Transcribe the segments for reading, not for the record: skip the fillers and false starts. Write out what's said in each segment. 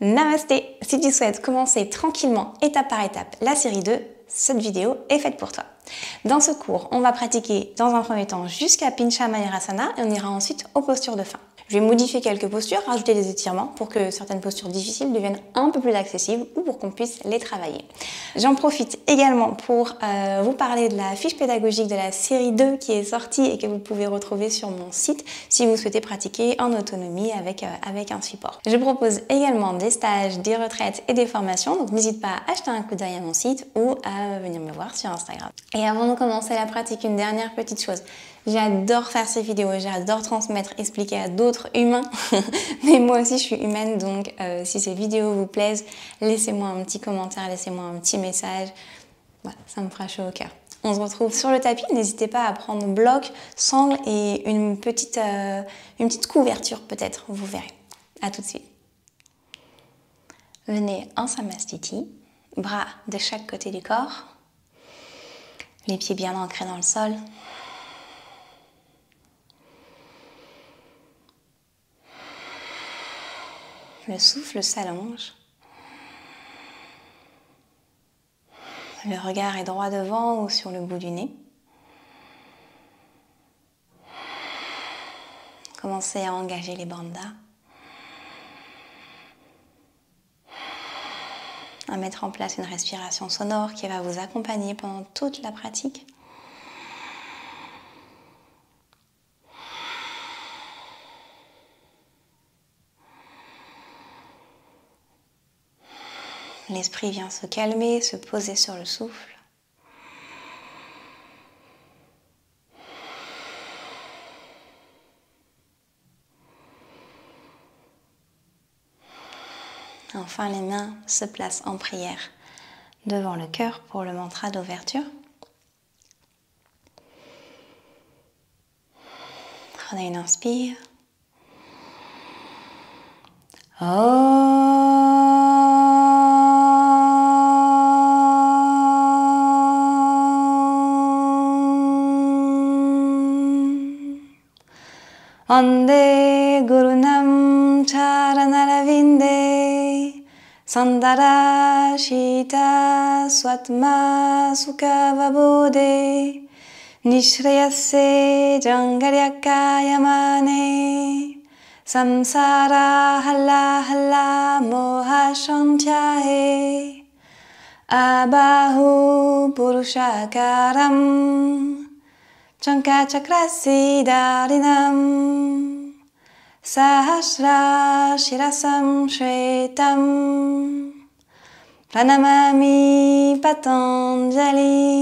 Namasté! Si tu souhaites commencer tranquillement, étape par étape, la série 2, cette vidéo est faite pour toi. Dans ce cours, on va pratiquer dans un premier temps jusqu'à Pincha Mayurasana et on ira ensuite aux postures de fin. Je vais modifier quelques postures, rajouter des étirements pour que certaines postures difficiles deviennent un peu plus accessibles ou pour qu'on puisse les travailler. J'en profite également pour vous parler de la fiche pédagogique de la série 2 qui est sortie et que vous pouvez retrouver sur mon site si vous souhaitez pratiquer en autonomie avec un support. Je propose également des stages, des retraites et des formations, donc n'hésite pas à acheter un coup d'œil à mon site ou à venir me voir sur Instagram. Et avant de commencer la pratique, une dernière petite chose. J'adore faire ces vidéos, j'adore transmettre, expliquer à d'autres humains, mais moi aussi je suis humaine, donc si ces vidéos vous plaisent, laissez-moi un petit commentaire, laissez-moi un petit message, voilà, ça me fera chaud au cœur. On se retrouve sur le tapis, n'hésitez pas à prendre bloc, sangle et une petite couverture peut-être, vous verrez. À tout de suite. Venez en Samastiti, bras de chaque côté du corps, les pieds bien ancrés dans le sol. Le souffle s'allonge. Le regard est droit devant ou sur le bout du nez. Commencez à engager les bandhas. À mettre en place une respiration sonore qui va vous accompagner pendant toute la pratique. L'esprit vient se calmer, se poser sur le souffle. Enfin, les mains se placent en prière devant le cœur pour le mantra d'ouverture. Prenez une inspire. Ande Gurunam Charanaravinde Sandara Shita Swatma Sukhavabode Nishrayase Jangaryaka Yamane Samsara Hala Hala Moha Shantyahe Abahu Purushakaram Chanka Chakrasidarinam Sahasra Shirasam Shvetam Pranamami Patanjali.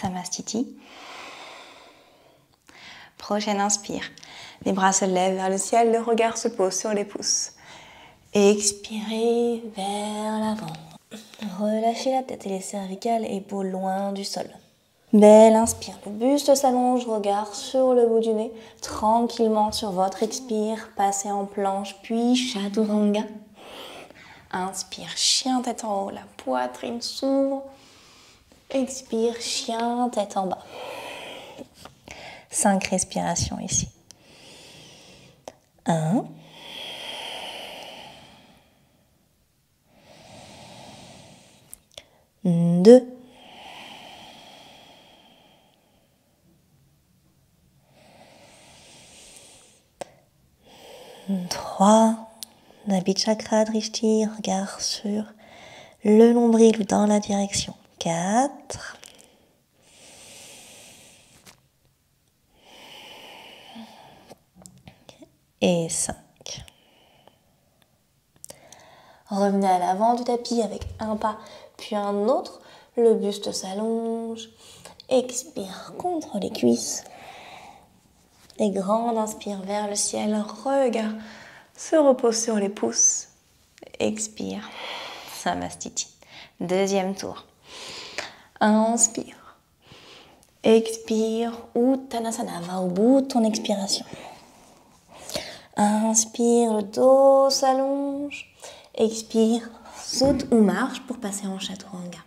Samastiti. Prochaine inspire. Les bras se lèvent vers le ciel, le regard se pose sur les pouces. Expirez vers l'avant. Relâchez la tête et les cervicales, épaules loin du sol. Belle inspire, le buste s'allonge, regard sur le bout du nez. Tranquillement sur votre expire, passez en planche, puis chaturanga. Inspire, chien tête en haut, la poitrine s'ouvre. Expire, chien, tête en bas. 5 respirations ici. 1. 2. 3. Nabhichakra Drishti, regard sur le nombril ou dans la direction. 4. Et 5. Revenez à l'avant du tapis avec un pas puis un autre. Le buste s'allonge. Expire contre les cuisses. Et grande inspire vers le ciel. Regard se repose sur les pouces. Expire. Samastiti. Deuxième tour. Inspire. Expire. Uttanasana. Va au bout de ton expiration. Inspire, le dos s'allonge. Expire, saute ou marche pour passer en chaturanga.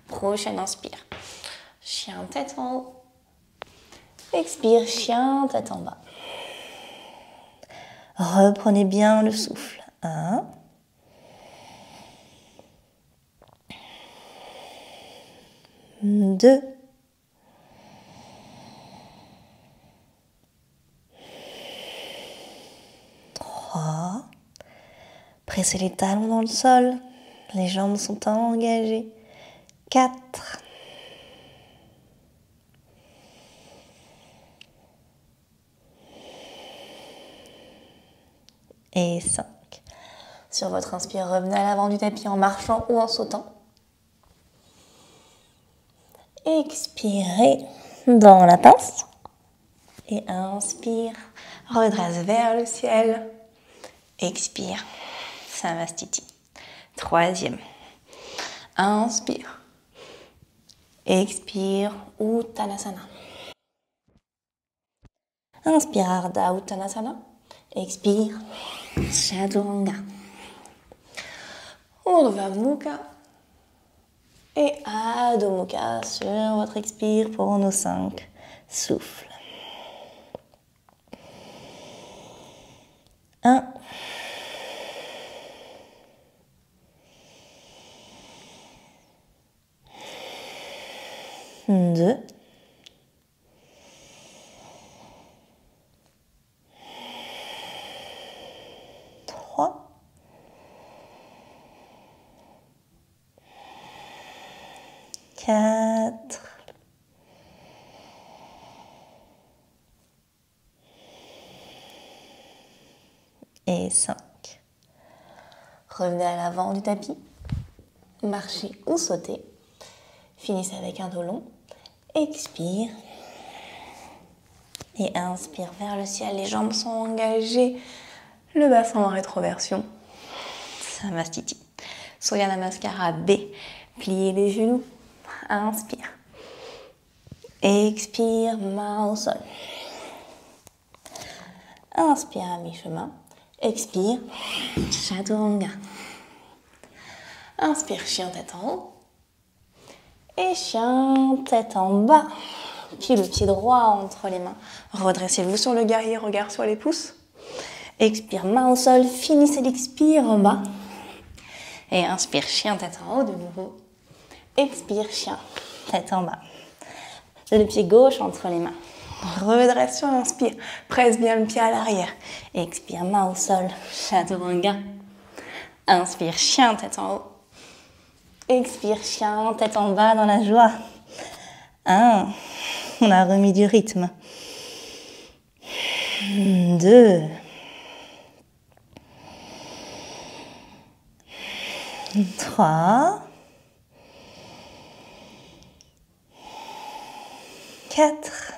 Prochaine inspire. Chien tête en haut. Expire, chien tête en bas. Reprenez bien le souffle. 1. 2. 3. Pressez les talons dans le sol. Les jambes sont engagées. 4. Et 5. Sur votre inspire, revenez à l'avant du tapis en marchant ou en sautant. Expirez dans la pince. Et inspire, redresse vers le ciel. Expire, Samastiti. 3e. Inspire. Expire, Uttanasana. Inspire, Ardha Uttanasana. Expire, Chaturanga. Urdhva Mukha. Et Adho Mukha sur votre expire pour nos 5 souffles. 1. 2. 3. 4. Et 5. Revenez à l'avant du tapis. Marchez ou sautez. Finissez avec un dos long. Expire. Et inspire vers le ciel. Les jambes sont engagées. Le bassin en rétroversion. Samastiti. Surya Namaskara B. Pliez les genoux. Inspire. Expire, main au sol. Inspire à mi-chemin. Expire, Chaturanga. Inspire, chien tête en haut. Et chien tête en bas. Puis le pied droit entre les mains. Redressez-vous sur le guerrier, regard sur les pouces. Expire, main au sol. Finissez l'expire en bas. Et inspire, chien tête en haut de nouveau. Expire, chien tête en bas. Le pied gauche entre les mains. Redresse sur l'inspire. Presse bien le pied à l'arrière. Expire, main au sol. Chaturanga. Inspire, chien tête en haut. Expire, chien tête en bas dans la joie. 1. On a remis du rythme. 2. 3. 4.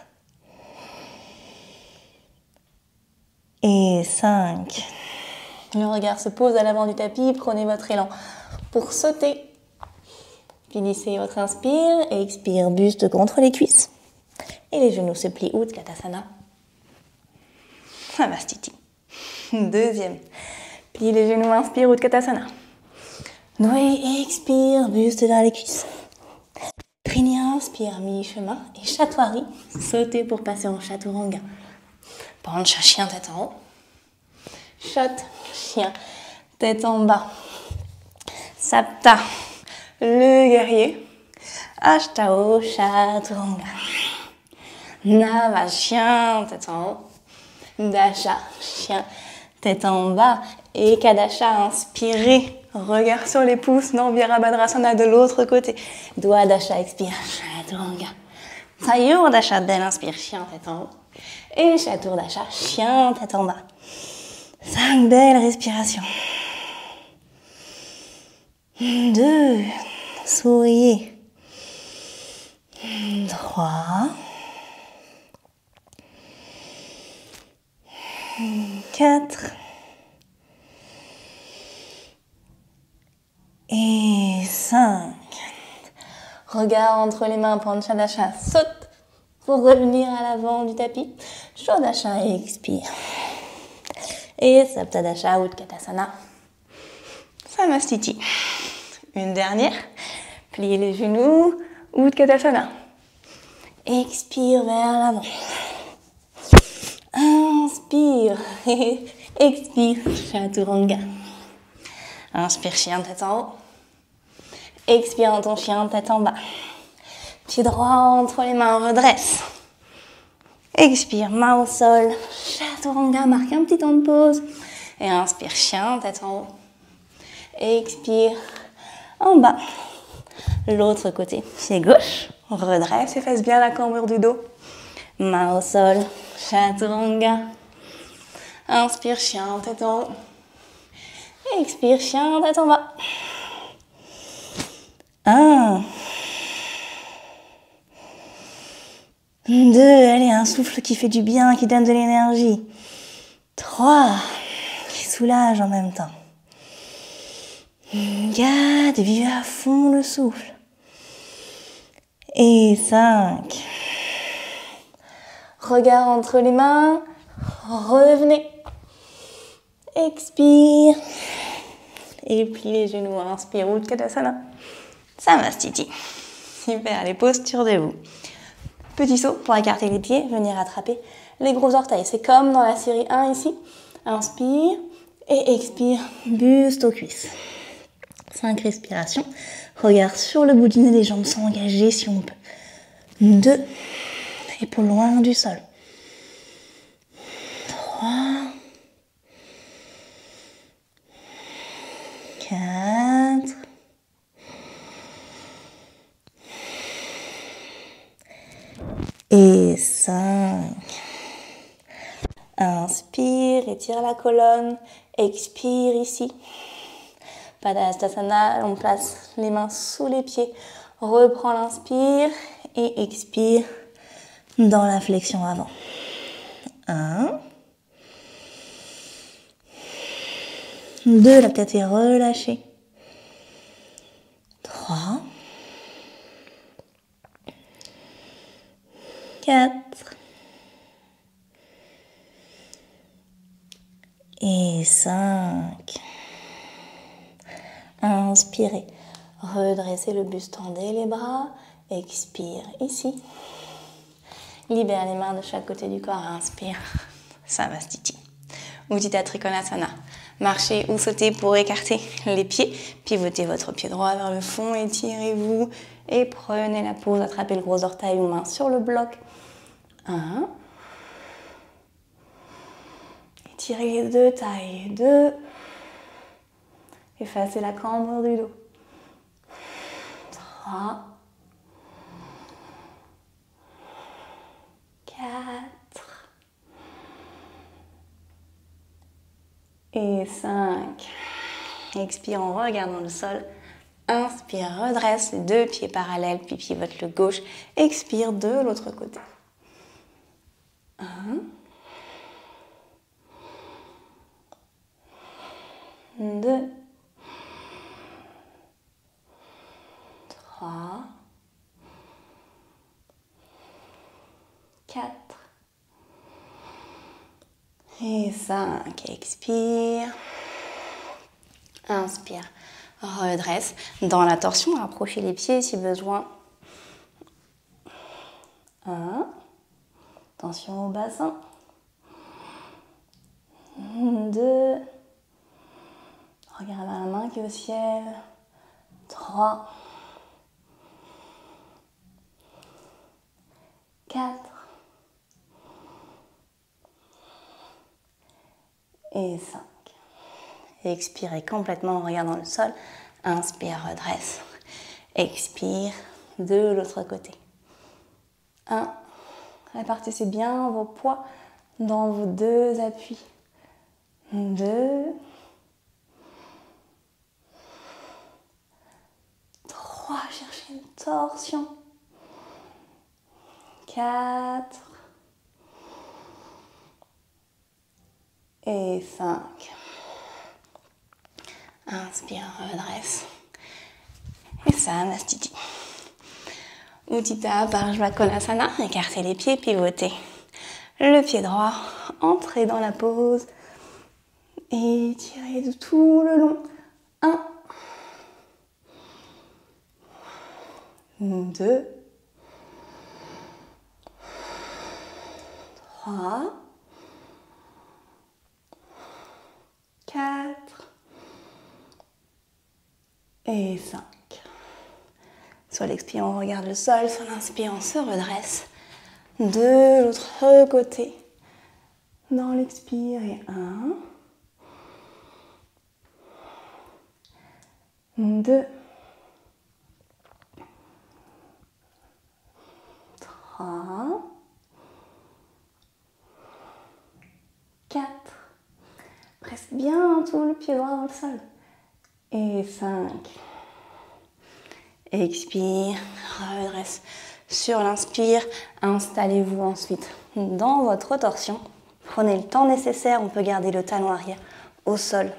Et 5. Le regard se pose à l'avant du tapis. Prenez votre élan pour sauter. Finissez votre inspire. Expire, buste contre les cuisses. Et les genoux se plient. Utkatasana. Samastiti. 2e. Plie les genoux, inspire, Utkatasana. Noué, expire, buste vers les cuisses. Trini, inspire, mi-chemin. Et Chatwari. Sautez pour passer en Chaturanga. Pancha, chien tête en haut. Chat, chien, tête en bas. Sapta, le guerrier. Ashtao, Chaturanga. Nava, chien, tête en haut. Dasha, chien, tête en bas. Et Kadasha, inspirez. Regard sur les pouces. Non, Virabhadrasana de l'autre côté. Doigt Dasha, expire. Chaturanga. Sayur Dasha, belle, inspire. Chien, tête en haut. Et Chatur Dasha, chien, tête en bas. 5 belles respirations. 2. Souriez. 3. 4. Et 5. Regard entre les mains, Panchadasha, saute pour revenir à l'avant du tapis. Shodasha, expire. Et Saptadasha, Utkatasana, Samastiti. Une dernière. Pliez les genoux, Utkatasana. Expire vers l'avant. Inspire. Expire, Chaturanga. Inspire, chien, tête en haut. Expire dans ton chien, tête en bas. Pied droit entre les mains, redresse. Expire, main au sol. Chaturanga, marque un petit temps de pause. Et inspire, chien, tête en haut. Expire, en bas. L'autre côté, pied gauche. Redresse, efface bien la cambrure du dos. Main au sol, Chaturanga. Inspire, chien, tête en haut. Expire, chien, tête en bas. 1. 2, allez, un souffle qui fait du bien, qui donne de l'énergie. 3, qui soulage en même temps. 4, vivez à fond le souffle. Et 5. Regard entre les mains, revenez. Expire. Et plie les genoux, inspire, Utkatasana. Samastiti. Super, les postures debout. Petit saut pour écarter les pieds, venir attraper les gros orteils. C'est comme dans la série 1 ici. Inspire et expire, buste aux cuisses. 5 respirations. Regard sur le bout du nez, les jambes sont engagées si on peut. 2, épaules loin du sol. 3, 4, et 5. Inspire, étire la colonne. Expire ici. Padahastasana, on place les mains sous les pieds. Reprends l'inspire et expire dans la flexion avant. 1. 2, la tête est relâchée. 3. 4. Et 5. Inspirez. Redressez le buste, tendez les bras. Expire ici. Libère les mains de chaque côté du corps. Inspire. Samastiti. Uttita Trikonasana. Marchez ou sautez pour écarter les pieds. Pivotez votre pied droit vers le fond. Étirez-vous. Et prenez la pause. Attrapez le gros orteil ou main sur le bloc. 1. Étirez les deux tailles. 2. Effacez la cambrure du dos. 3. 4. Et 5. Expire en regardant le sol. Inspire, redresse les deux pieds parallèles, puis pivote le gauche. Expire de l'autre côté. 1. 2. 3. 4. Et 5. Expire. Inspire. Redresse. Dans la torsion, approchez les pieds si besoin. 1. Attention au bassin. 2. Regarde vers la main qui est au ciel. 3. 4. Et 5. Expirez complètement en regardant le sol. Inspire, redresse. Expire de l'autre côté. 1. Répartissez bien vos poids dans vos deux appuis. 2. 3. Cherchez une torsion. 4. Et 5. Inspire, redresse. Et Samastiti. Uttita Parshvakonasana. Écartez les pieds, pivotez. Le pied droit, entrez dans la pose. Et étirez de tout le long. 1, 2, 3, 4 et 5. Sur l'expire, on regarde le sol. Sur l'inspire, on se redresse. De l'autre côté. Dans l'expire, et 1, 2, 3, 4. Presse bien tout le pied droit dans le sol. Et 5. Expire, redresse. Sur l'inspire, installez-vous ensuite dans votre torsion. Prenez le temps nécessaire, on peut garder le talon arrière au sol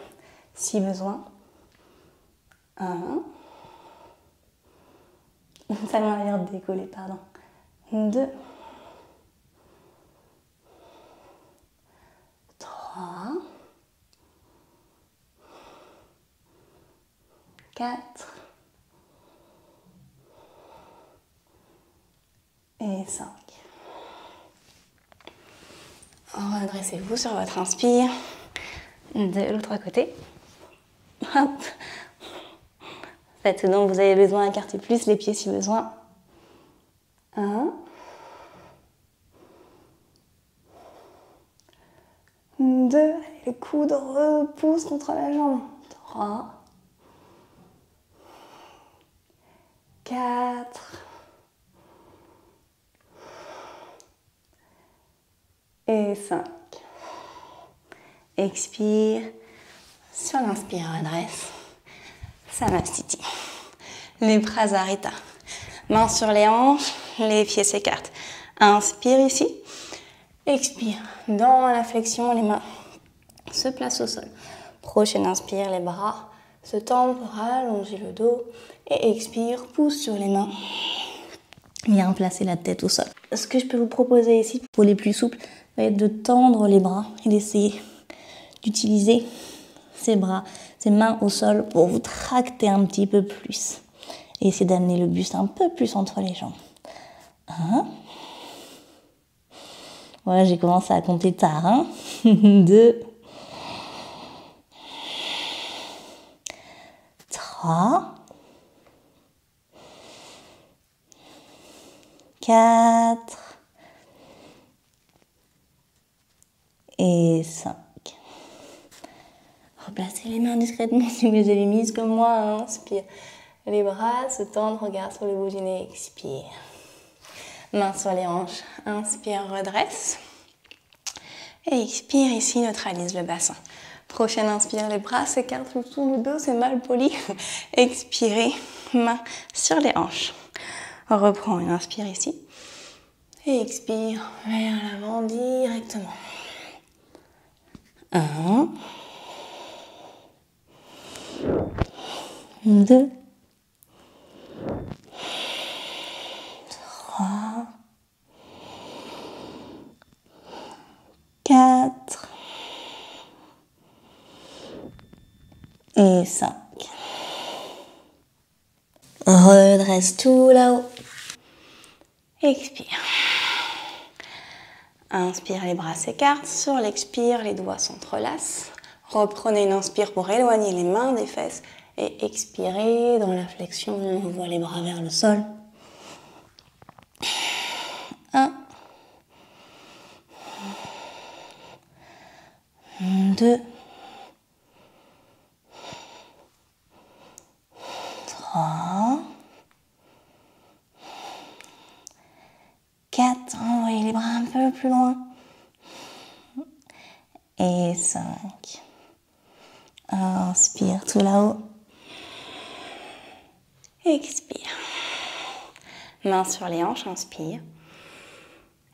si besoin. 1. Talon arrière décollé, pardon. 2. 3. 4. Et 5. Redressez-vous sur votre inspire. De l'autre côté. Hop. Faites ce dont vous avez besoin, écartez plus les pieds si besoin. 1. 2. Le coude repousse contre la jambe. 3. 4. Et 5. Expire. Sur l'inspire, redresse. Samastiti. Les Prasarita. Mains sur les hanches, les pieds s'écartent. Inspire ici. Expire. Dans la flexion, les mains se placent au sol. Prochaine inspire, les bras se tendent pour allonger le dos. Et expire, pousse sur les mains. Bien placer la tête au sol. Ce que je peux vous proposer ici, pour les plus souples, va être de tendre les bras et d'essayer d'utiliser ces bras, ces mains au sol pour vous tracter un petit peu plus. Et essayer d'amener le buste un peu plus entre les jambes. 1. Voilà, j'ai commencé à compter tard. 2. 3. 4. Et 5. Replacez les mains discrètement si vous les avez mises comme moi. Inspire. Les bras se tendent, regard sur le bout du nez. Expire. Mains sur les hanches. Inspire, redresse. Et expire, ici, neutralise le bassin. Prochaine inspire, les bras s'écartent sous le dos, c'est mal poli. Expirez, mains sur les hanches. Reprends une inspire ici. Et expire vers l'avant directement. 1. 2. 3. 4. Et 5. Redresse tout là-haut. Expire. Inspire, les bras s'écartent. Sur l'expire, les doigts s'entrelacent. Reprenez une inspire pour éloigner les mains des fesses. Et expirez dans la flexion. On envoie les bras vers le sol. 1. 2. 3. 4. Envoyez les bras un peu plus loin. Et 5. Inspire tout là-haut. Expire. Mains sur les hanches, inspire.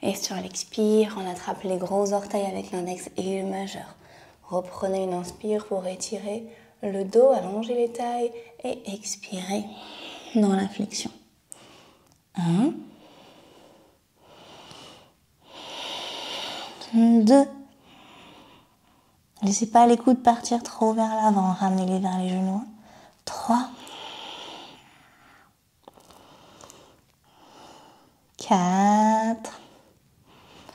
Et sur l'expire, on attrape les gros orteils avec l'index et le majeur. Reprenez une inspire pour étirer le dos, allonger les tailles et expirer dans la flexion. 1. 2. Laissez pas les coudes partir trop vers l'avant, ramenez-les vers les genoux. 3, 4,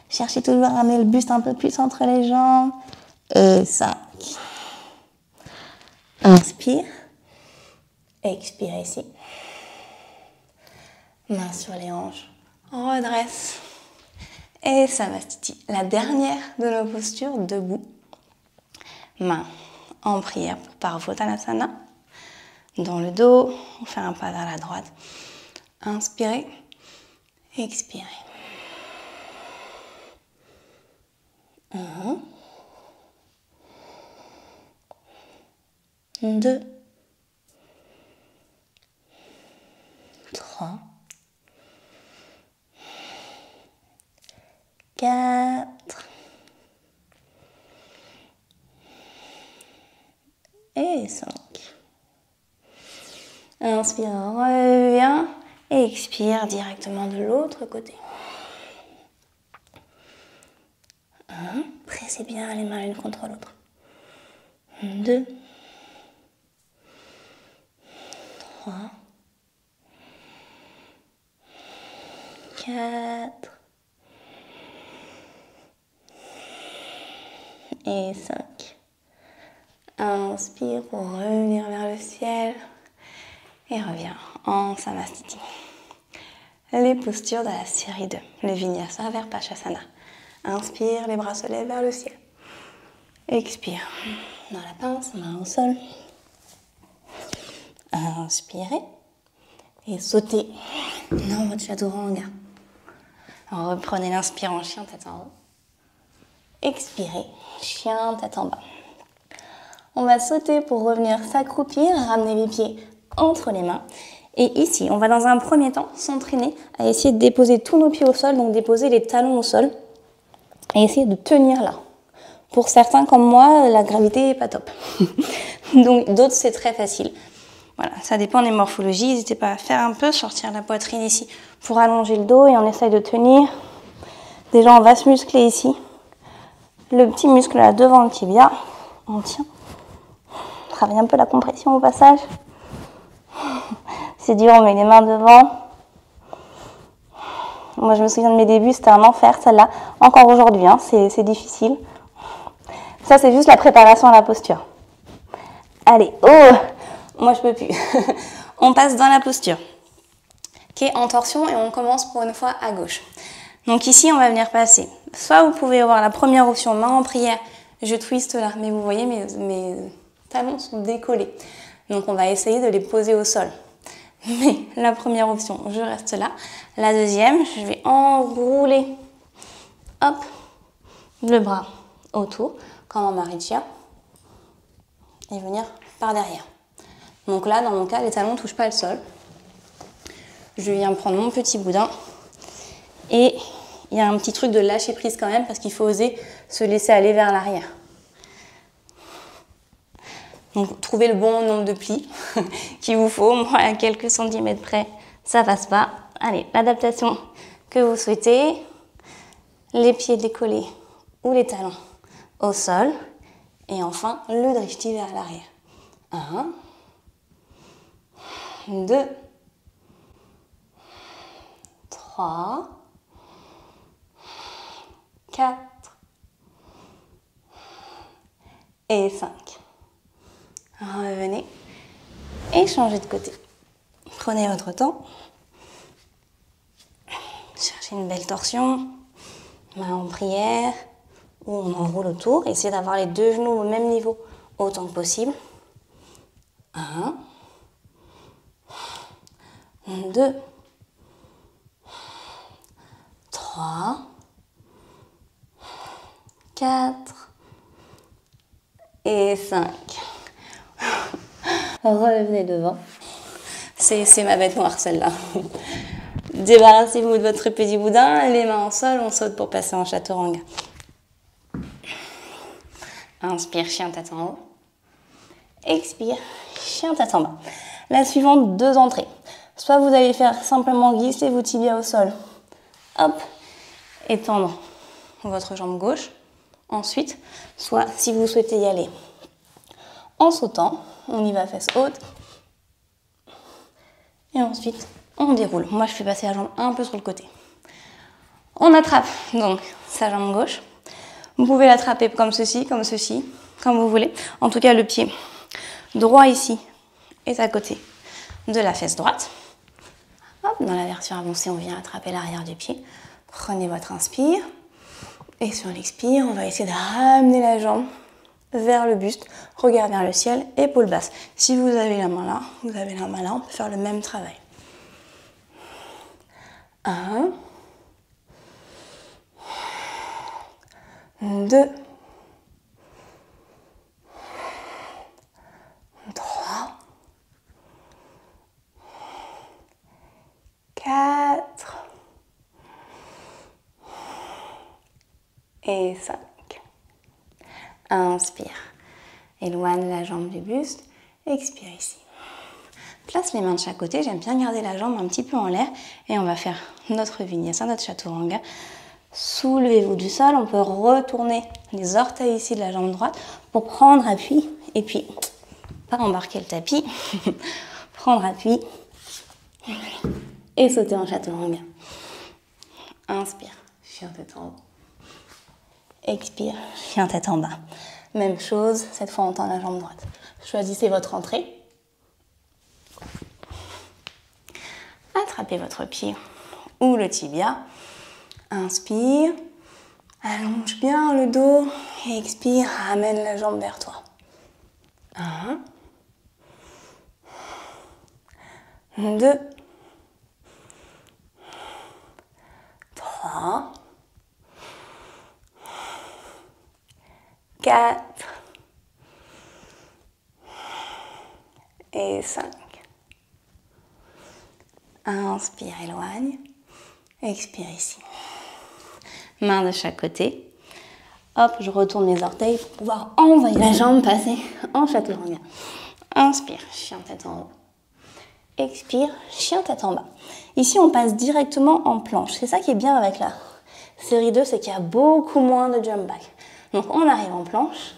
cherchez toujours à ramener le buste un peu plus entre les jambes, et 5. Inspire, expire ici. Main sur les hanches, on redresse. Et Samastiti, la dernière de nos postures, debout. Main en prière pour Parvottanasana. Dans le dos, on fait un pas vers la droite. Inspirez, expirez. 1, 2, 3, 4 et 5. Inspire, reviens et expire directement de l'autre côté. 1, pressez bien les mains l'une contre l'autre. 2, 3, 4 et 5. Inspire pour revenir vers le ciel et reviens en Samastiti. Les postures de la série 2, le Vinyasa vers Pachasana. Inspire, les bras se lèvent vers le ciel. Expire, dans la pince, main au sol. Inspirez et sautez dans votre chaturanga. Reprenez l'inspire en chien tête en haut. Expirez, chien tête en bas. On va sauter pour revenir s'accroupir, ramener les pieds entre les mains. Et ici, on va dans un premier temps s'entraîner à essayer de déposer tous nos pieds au sol, donc déposer les talons au sol et essayer de tenir là. Pour certains comme moi, la gravité n'est pas top. Donc d'autres, c'est très facile. Voilà, ça dépend des morphologies. N'hésitez pas à faire un peu, sortir la poitrine ici pour allonger le dos et on essaye de tenir. Déjà, on va se muscler ici. Le petit muscle là devant le tibia, on tient. On travaille un peu la compression au passage. C'est dur, on met les mains devant. Moi, je me souviens de mes débuts, c'était un enfer, celle-là. Encore aujourd'hui, hein, c'est difficile. Ça, c'est juste la préparation à la posture. Allez, oh, moi, je peux plus. On passe dans la posture, qui est en torsion, et on commence pour une fois à gauche. Donc ici, on va venir passer. Soit vous pouvez avoir la première option, main en prière, je twiste là, mais vous voyez, mes talons sont décollés. Donc on va essayer de les poser au sol. Mais la première option, je reste là. La deuxième, je vais enrouler, hop, le bras autour, comme en Marichya, et venir par derrière. Donc là, dans mon cas, les talons ne touchent pas le sol. Je viens prendre mon petit boudin et il y a un petit truc de lâcher prise quand même parce qu'il faut oser se laisser aller vers l'arrière. Donc, trouvez le bon nombre de plis qu'il vous faut. Moi, à quelques centimètres près, ça passe pas. Allez, l'adaptation que vous souhaitez. Les pieds décollés ou les talons au sol. Et enfin, le drishti vers l'arrière. 1, 2, 3, 4 et 5. Revenez et changez de côté. Prenez votre temps. Cherchez une belle torsion. Main en prière. Ou on enroule autour. Essayez d'avoir les deux genoux au même niveau autant que possible. 1, 2, 3, 4 et 5. Revenez devant. C'est ma bête noire celle-là. Débarrassez-vous de votre petit boudin, les mains en sol, on saute pour passer en chaturanga. Inspire, chien tête en haut. Expire, chien tête en bas. La suivante, deux entrées. Soit vous allez faire simplement glisser vos tibias au sol. Hop, étendre votre jambe gauche. Ensuite, soit si vous souhaitez y aller en sautant, on y va fesse haute. Et ensuite, on déroule. Moi, je fais passer la jambe un peu sur le côté. On attrape donc sa jambe gauche. Vous pouvez l'attraper comme ceci, comme vous voulez. En tout cas, le pied droit ici est à côté de la fesse droite. Hop, dans la version avancée, on vient attraper l'arrière du pied. Prenez votre inspire. Et sur l'expire, on va essayer de ramener la jambe vers le buste, regard vers le ciel, épaule basse. Si vous avez la main là, vous avez la main là, on peut faire le même travail. 1, 2, 3, 4 et 5. Inspire. Éloigne la jambe du buste. Expire ici. Place les mains de chaque côté. J'aime bien garder la jambe un petit peu en l'air. Et on va faire notre vinyasa, notre chaturanga. Soulevez-vous du sol. On peut retourner les orteils ici de la jambe droite pour prendre appui. Et puis, pas embarquer le tapis. Prendre appui. Et sauter en chaturanga. Inspire. Chien tête en haut. Expire, chien tête en bas. Même chose, cette fois on tend la jambe droite. Choisissez votre entrée. Attrapez votre pied ou le tibia. Inspire, allonge bien le dos et expire, ramène la jambe vers toi. 1, 2, 3, 4 et 5. Inspire, éloigne. Expire ici. Main de chaque côté. Hop, je retourne mes orteils pour pouvoir envoyer la jambe passer en chaturanga. Inspire, chien tête en haut. Expire, chien tête en bas. Ici, on passe directement en planche. C'est ça qui est bien avec la série 2, c'est qu'il y a beaucoup moins de jump back. Donc on arrive en planche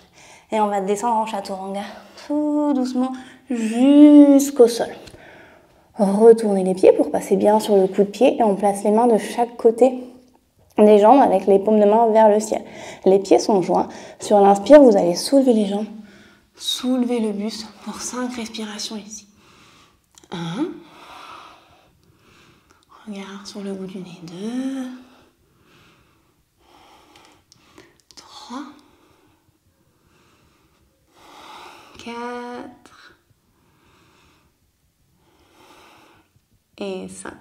et on va descendre en chaturanga tout doucement jusqu'au sol. Retournez les pieds pour passer bien sur le coup de pied et on place les mains de chaque côté des jambes avec les paumes de main vers le ciel. Les pieds sont joints. Sur l'inspire, vous allez soulever les jambes, soulever le buste pour 5 respirations ici. 1. Regard sur le bout du nez. 2. 3. 4. Et 5.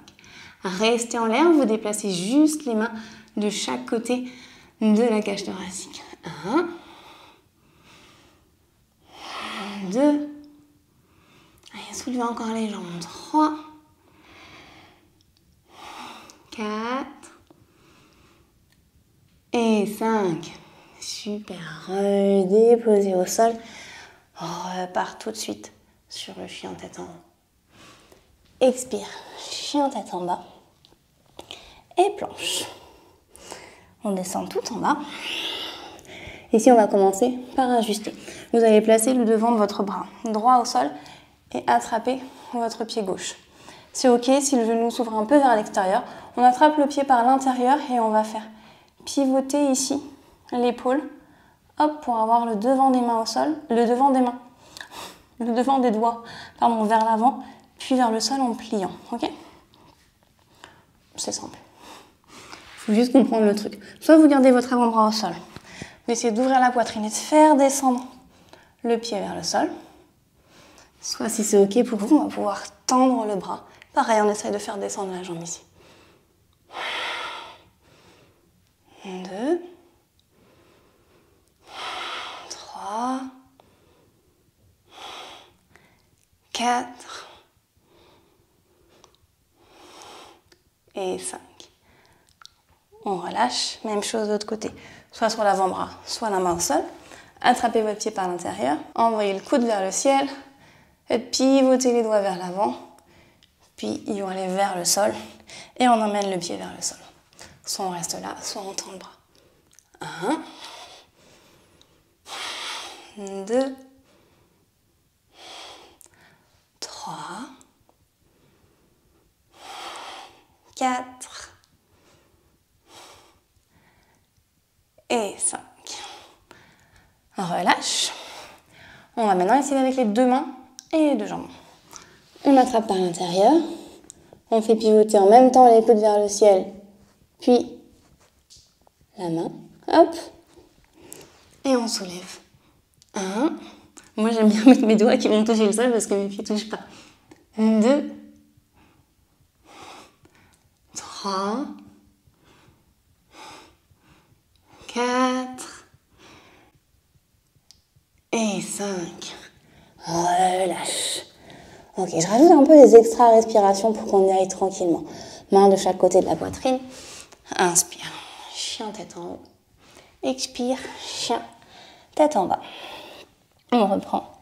Restez en l'air, vous déplacez juste les mains de chaque côté de la cage thoracique. 1. 2. Allez, soulevez encore les jambes. 3. 4. Et 5. Super. Redéposez au sol. Repart tout de suite sur le chien tête en haut. Expire, chien tête en bas. Et planche. On descend tout en bas. Ici, on va commencer par ajuster. Vous allez placer le devant de votre bras droit au sol et attraper votre pied gauche. C'est ok si le genou s'ouvre un peu vers l'extérieur. On attrape le pied par l'intérieur et on va faire pivoter ici l'épaule. Hop, pour avoir le devant des mains au sol, le devant des doigts, pardon, vers l'avant, puis vers le sol en pliant, ok? C'est simple. Il faut juste comprendre le truc. Soit vous gardez votre avant-bras au sol, vous essayez d'ouvrir la poitrine et de faire descendre le pied vers le sol. Soit si c'est ok pour vous, on va pouvoir tendre le bras. Pareil, on essaye de faire descendre la jambe ici. 2. 3. 4. Et 5. On relâche, même chose de l'autre côté. Soit sur l'avant-bras, soit la main au sol. Attrapez votre pied par l'intérieur. Envoyez le coude vers le ciel. Faites pivoter les doigts vers l'avant. Puis ils vont aller vers le sol. Et on emmène le pied vers le sol. Soit on reste là, soit on tend le bras. 1. 2, 3, 4 et 5. Relâche. On va maintenant essayer avec les deux mains et les deux jambes. On attrape par l'intérieur. On fait pivoter en même temps les coudes vers le ciel, puis la main. Hop. Et on soulève. 1. Moi, j'aime bien mettre mes doigts qui vont toucher le sol parce que mes pieds ne touchent pas. 2, 3, 4 et 5. Relâche. Ok, je rajoute un peu des extra respirations pour qu'on y aille tranquillement. Main de chaque côté de la poitrine. Inspire. Chien tête en haut. Expire. Chien tête en bas. On reprend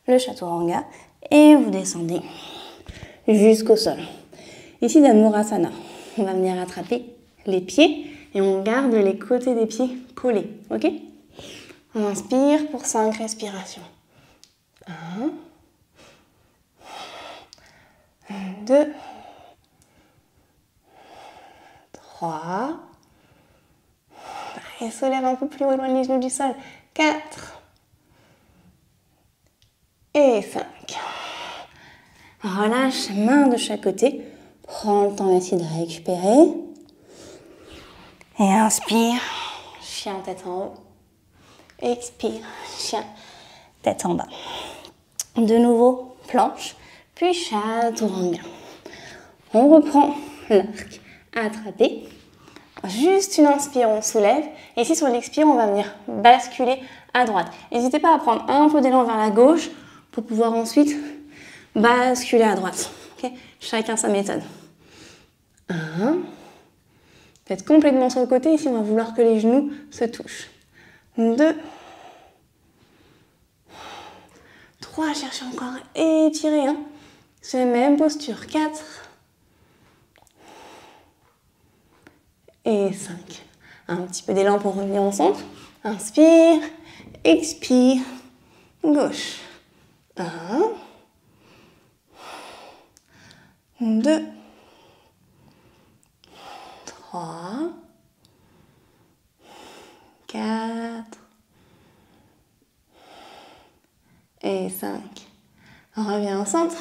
le chaturanga et vous descendez jusqu'au sol. Ici, Dhanurasana. On va venir attraper les pieds et on garde les côtés des pieds collés. Ok? On inspire pour 5 respirations. 1, 2, 3. Et soulève un peu plus haut, éloigne les genoux du sol. 4 et 5. Relâche, main de chaque côté. Prends le temps ici de récupérer. Et inspire, chien tête en haut. Expire, chien tête en bas. De nouveau, planche, puis chaturanga. On reprend l'arc attrapé. Juste une inspire, on soulève. Et ici, sur l'expire, on va venir basculer à droite. N'hésitez pas à prendre un peu d'élan vers la gauche pour pouvoir ensuite basculer à droite. Okay? Chacun sa méthode. 1. Faites complètement sur le côté. Ici, on va vouloir que les genoux se touchent. 2. 3. Cherchez encore à étirer. C'est la même posture. 4. Et 5. Un petit peu d'élan pour revenir au centre. Inspire. Expire. Gauche. 1. 2. 3. 4. Et 5. On revient au centre.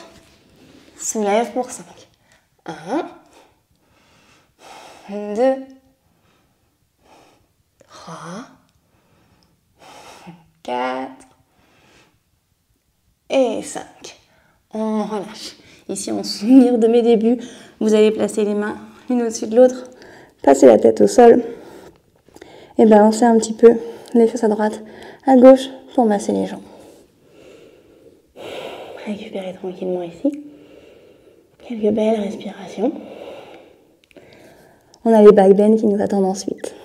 Soulève pour 5. 1. 2. 3. 4. Et 5. On relâche. Ici, en souvenir de mes débuts, vous allez placer les mains l'une au-dessus de l'autre, passer la tête au sol et balancer un petit peu les fesses à droite, à gauche pour masser les jambes. Récupérez tranquillement ici. Quelques belles respirations. On a les back bends qui nous attendent ensuite.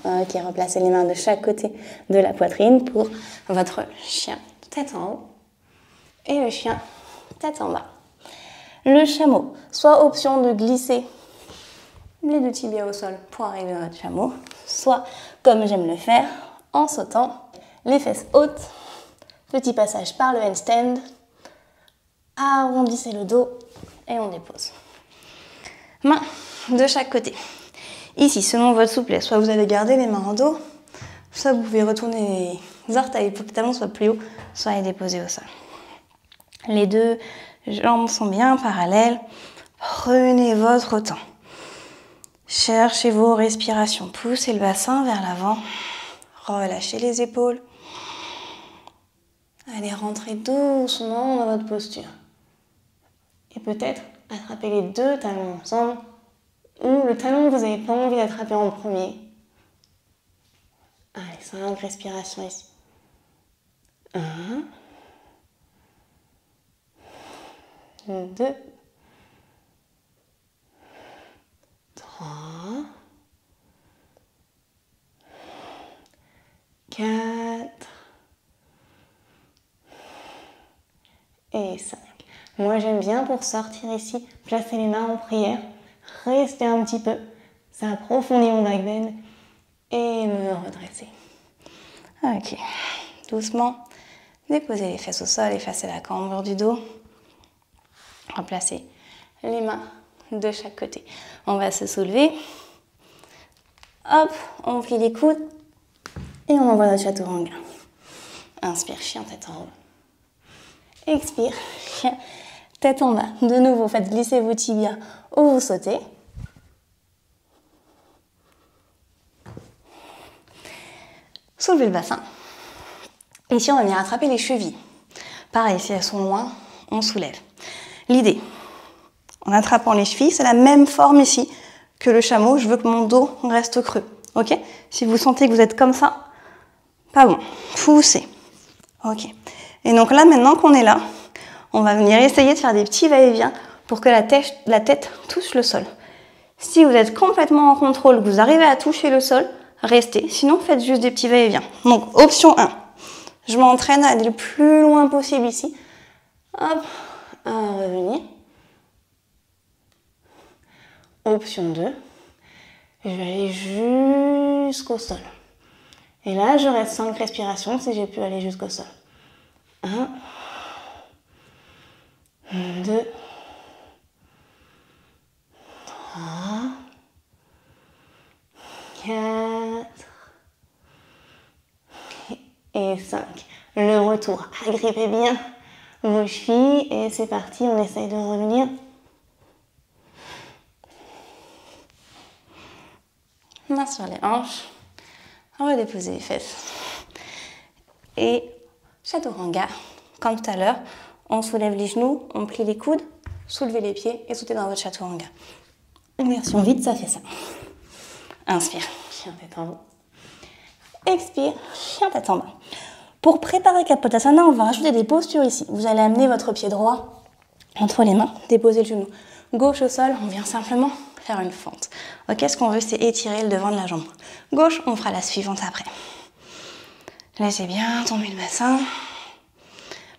Ok, replacez les mains de chaque côté de la poitrine pour votre chien tête en haut et le chien tête en bas. Le chameau, soit option de glisser les deux tibias au sol pour arriver à votre chameau, soit, comme j'aime le faire, en sautant les fesses hautes, petit passage par le handstand, arrondissez le dos et on dépose. Mains de chaque côté. Ici, selon votre souplesse, soit vous allez garder les mains en dos, soit vous pouvez retourner les orteils pour que les talons soient plus hauts, soit les déposer au sol. Les deux jambes sont bien parallèles. Prenez votre temps. Cherchez vos respirations. Poussez le bassin vers l'avant. Relâchez les épaules. Allez rentrer doucement dans votre posture. Et peut-être attraper les deux talons ensemble ou le talon que vous n'avez pas envie d'attraper en premier. Allez, 5 respirations ici. 1. 2. 3. 4. Et 5. Moi, j'aime bien pour sortir ici, placer les mains en prière, rester un petit peu. Ça approfondit mon back bend redresser. Ok, doucement, déposez les fesses au sol, effacez la cambrure du dos. Replacez les mains de chaque côté. On va se soulever. Hop, on plie les coudes et on envoie notre chaturanga. Inspire, chien tête en haut. Expire, chien tête en bas. De nouveau, faites glisser vos tibias ou vous sautez. Soulevez le bassin. Ici, on va venir attraper les chevilles. Pareil, si elles sont loin, on soulève. L'idée, en attrapant les chevilles, c'est la même forme ici que le chameau. Je veux que mon dos reste creux. Ok? Si vous sentez que vous êtes comme ça, pas bon. Poussez. Ok. Et donc là, maintenant qu'on est là, on va venir essayer de faire des petits va-et-vient pour que la tête touche le sol. Si vous êtes complètement en contrôle, que vous arrivez à toucher le sol, restez. Sinon, faites juste des petits va-et-vient. Donc, option 1. Je m'entraîne à aller le plus loin possible ici. Hop, à revenir. Option 2. Je vais aller jusqu'au sol. Et là, je reste 5 respirations si j'ai pu aller jusqu'au sol. 1, 2, 3, 4 et 5. Le retour. Agrippez bien vos chevilles et c'est parti, on essaye de revenir. Main sur les hanches. On va déposer les fesses. Et chaturanga, comme tout à l'heure, on soulève les genoux, on plie les coudes, soulevez les pieds et sautez dans votre chaturanga. Une version vite, ça fait ça. Inspire, chien tête en haut. Expire, chien tête en bas. Pour préparer Kapotasana, on va rajouter des postures ici. Vous allez amener votre pied droit entre les mains, déposer le genou gauche au sol, on vient simplement faire une fente. Ok, ce qu'on veut, c'est étirer le devant de la jambe gauche. On fera la suivante après. Laissez bien tomber le bassin.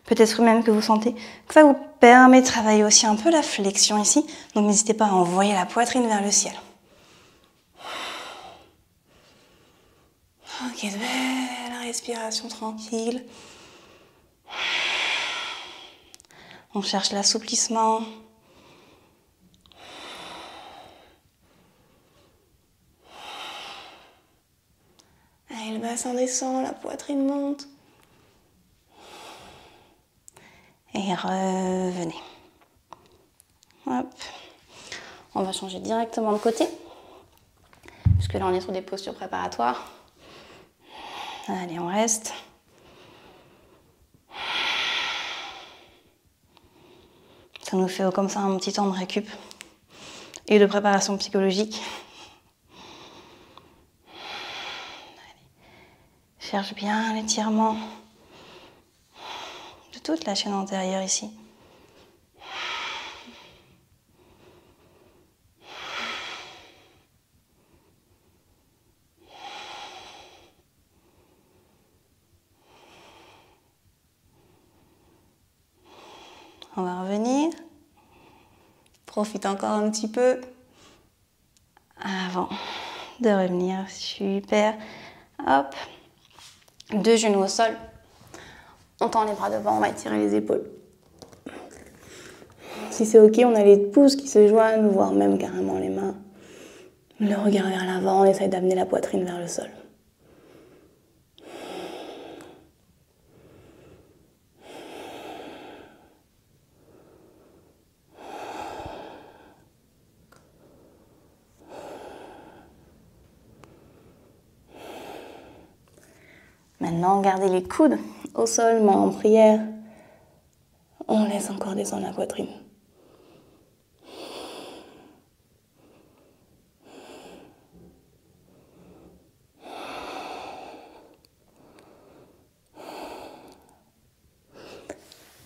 Peut-être même que vous sentez que ça vous permet de travailler aussi un peu la flexion ici. Donc n'hésitez pas à envoyer la poitrine vers le ciel. Ok, belle respiration tranquille. On cherche l'assouplissement. Allez, le bassin descend, la poitrine monte. Et revenez. Hop. On va changer directement de côté. Puisque là, on est sur des postures préparatoires. Allez, on reste. Ça nous fait comme ça un petit temps de récup et de préparation psychologique. Cherche bien l'étirement de toute la chaîne antérieure ici. On va revenir. Profite encore un petit peu avant de revenir. Super. Hop. 2 genoux au sol. On tend les bras devant, on va étirer les épaules. Si c'est ok, on a les pouces qui se joignent, voire même carrément les mains. Le regard vers l'avant, on essaye d'amener la poitrine vers le sol. Maintenant, gardez les coudes au sol, main en prière. On laisse encore descendre la poitrine.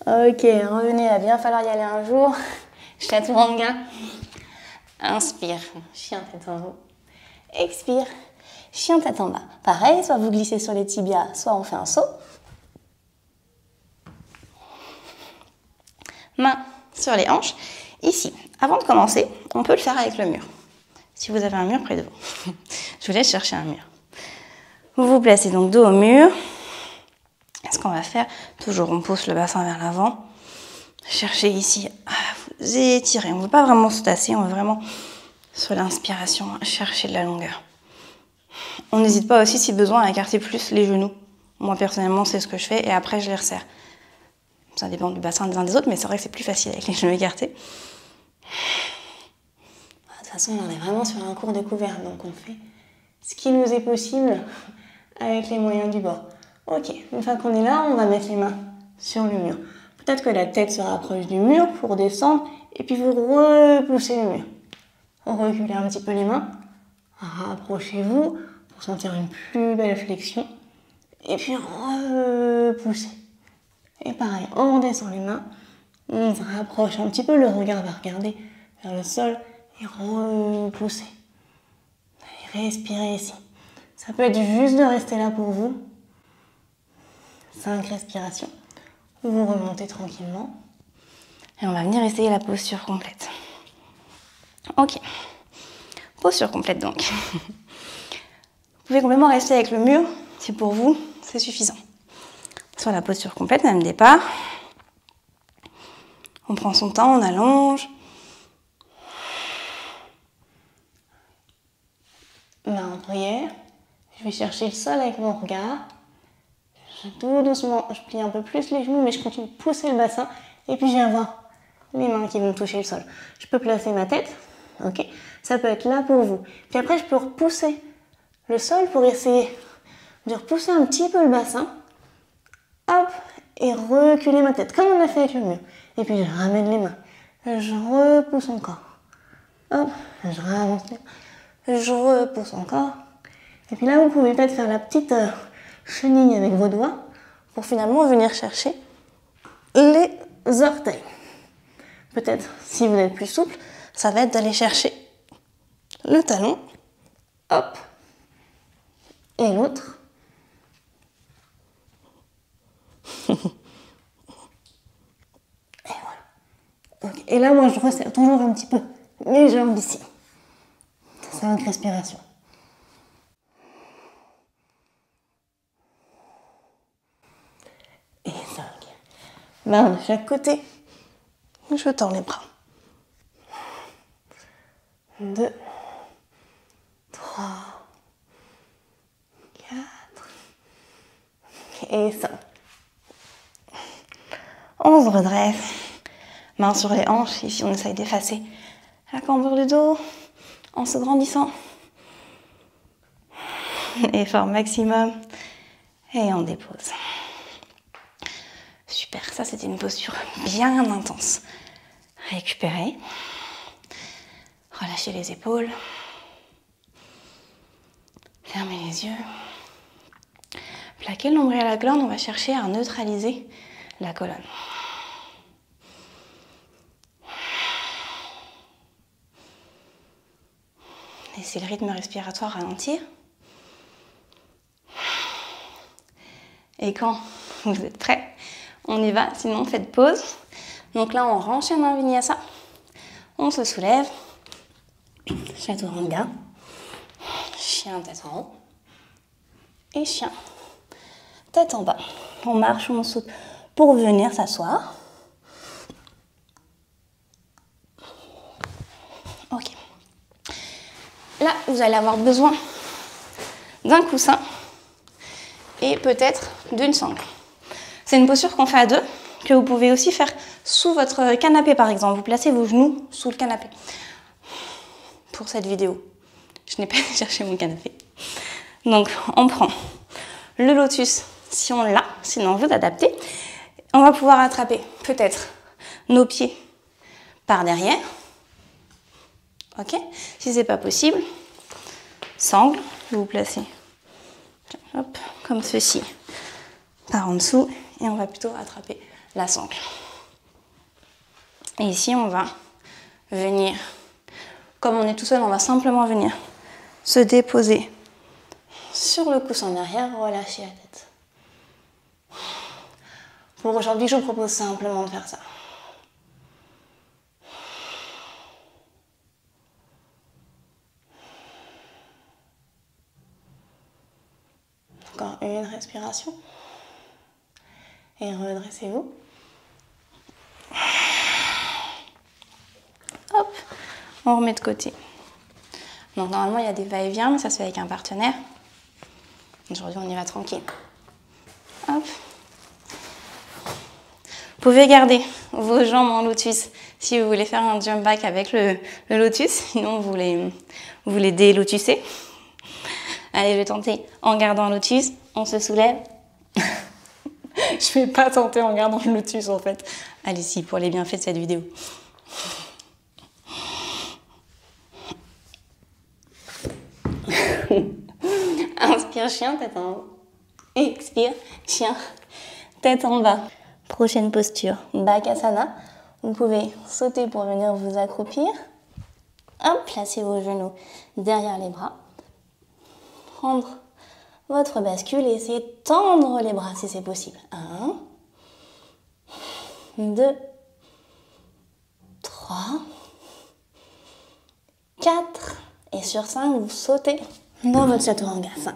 Ok, revenez, il va bien falloir y aller un jour. Chaturanga. Inspire, chien tête en haut. Expire, chien tête en bas. Pareil, soit vous glissez sur les tibias, soit on fait un saut. Main sur les hanches. Ici, avant de commencer, on peut le faire avec le mur. Si vous avez un mur près de vous. Je vous laisse chercher un mur. Vous vous placez donc dos au mur. Ce qu'on va faire, toujours on pousse le bassin vers l'avant. Cherchez ici à vous étirer. On ne veut pas vraiment se tasser, on veut vraiment, sur l'inspiration, chercher de la longueur. On n'hésite pas aussi, si besoin, à écarter plus les genoux. Moi, personnellement, c'est ce que je fais et après, je les resserre. Ça dépend du bassin des uns des autres, mais c'est vrai que c'est plus facile avec les genoux écartés. De toute façon, on est vraiment sur un cours découverte, donc on fait ce qui nous est possible avec les moyens du bord. Ok, une fois qu'on est là, on va mettre les mains sur le mur. Peut-être que la tête se rapproche du mur pour descendre et puis vous repoussez le mur. Reculez un petit peu les mains, rapprochez-vous pour sentir une plus belle flexion et puis repoussez. Et pareil, on redescend les mains, on se rapproche un petit peu, le regard va regarder vers le sol et repoussez. Et respirez ici. Ça peut être juste de rester là pour vous. 5 respirations. Vous remontez tranquillement. Et on va venir essayer la posture complète. Ok. Posture complète donc. Vous pouvez complètement rester avec le mur, si pour vous, c'est suffisant. Sur la posture complète, même départ. On prend son temps, on allonge. Main en prière. Je vais chercher le sol avec mon regard. Tout doucement, je plie un peu plus les genoux, mais je continue de pousser le bassin. Et puis je vais avoir les mains qui vont toucher le sol. Je peux placer ma tête. Ok. Ça peut être là pour vous. Puis après, je peux repousser le sol pour essayer de repousser un petit peu le bassin. Hop. Et reculer ma tête, comme on a fait avec le mur. Et puis je ramène les mains. Je repousse encore. Hop. Je ravance les mains. Je repousse encore. Et puis là, vous pouvez peut-être faire la petite chenille avec vos doigts pour finalement venir chercher les orteils. Peut-être, si vous êtes plus souple, ça va être d'aller chercher le talon. Hop. Et l'autre. Et voilà. Okay. Et là, moi, je resserre toujours un petit peu mes jambes ici. 5 respirations. Et 5. Main de chaque côté. Je tends les bras. 2, 3, 4 et 5. On se redresse. Main sur les hanches. Ici, on essaye d'effacer la cambrure du dos en se grandissant. Effort maximum. Et on dépose. Super, ça c'était une posture bien intense. Récupérez. Relâchez les épaules. Fermez les yeux. Plaquez le nombril à la colonne, on va chercher à neutraliser la colonne. Laissez le rythme respiratoire ralentir. Et quand vous êtes prêts, on y va, sinon faites pause. Donc là, on renchaîne un vinyasa. On se soulève. Chaturanga. Chien tête en haut. Et chien tête en bas. On marche ou on saute pour venir s'asseoir. Ok. Là, vous allez avoir besoin d'un coussin et peut-être d'une sangle. C'est une posture qu'on fait à deux, que vous pouvez aussi faire sous votre canapé par exemple. Vous placez vos genoux sous le canapé. Pour cette vidéo, je n'ai pas cherché mon canapé. Donc, on prend le lotus si on l'a, sinon vous adaptez. On va pouvoir attraper peut-être nos pieds par derrière. Ok? Si c'est pas possible, sangle, vous vous placez hop, comme ceci par en dessous et on va plutôt attraper la sangle. Et ici, on va venir, comme on est tout seul, on va simplement venir se déposer sur le coussin derrière, relâcher la tête. Pour aujourd'hui, je vous propose simplement de faire ça. Encore une respiration. Et redressez-vous. Hop, on remet de côté. Donc normalement il y a des va-et-vient, mais ça se fait avec un partenaire. Aujourd'hui on y va tranquille. Hop. Vous pouvez garder vos jambes en lotus si vous voulez faire un jump back avec le lotus, sinon vous les délotusser. Allez, je vais tenter en gardant le lotus, on se soulève. Je vais pas tenter en gardant le lotus en fait. Allez, si, pour les bienfaits de cette vidéo. Inspire, chien, tête en haut. Expire, chien, tête en bas. Prochaine posture, Bakasana. Vous pouvez sauter pour venir vous accroupir. Hop, placez vos genoux derrière les bras. Prendre votre bascule et essayez de tendre les bras si c'est possible. 1, 2, 3, 4. Et sur 5, vous sautez dans votre chaturanga. 5.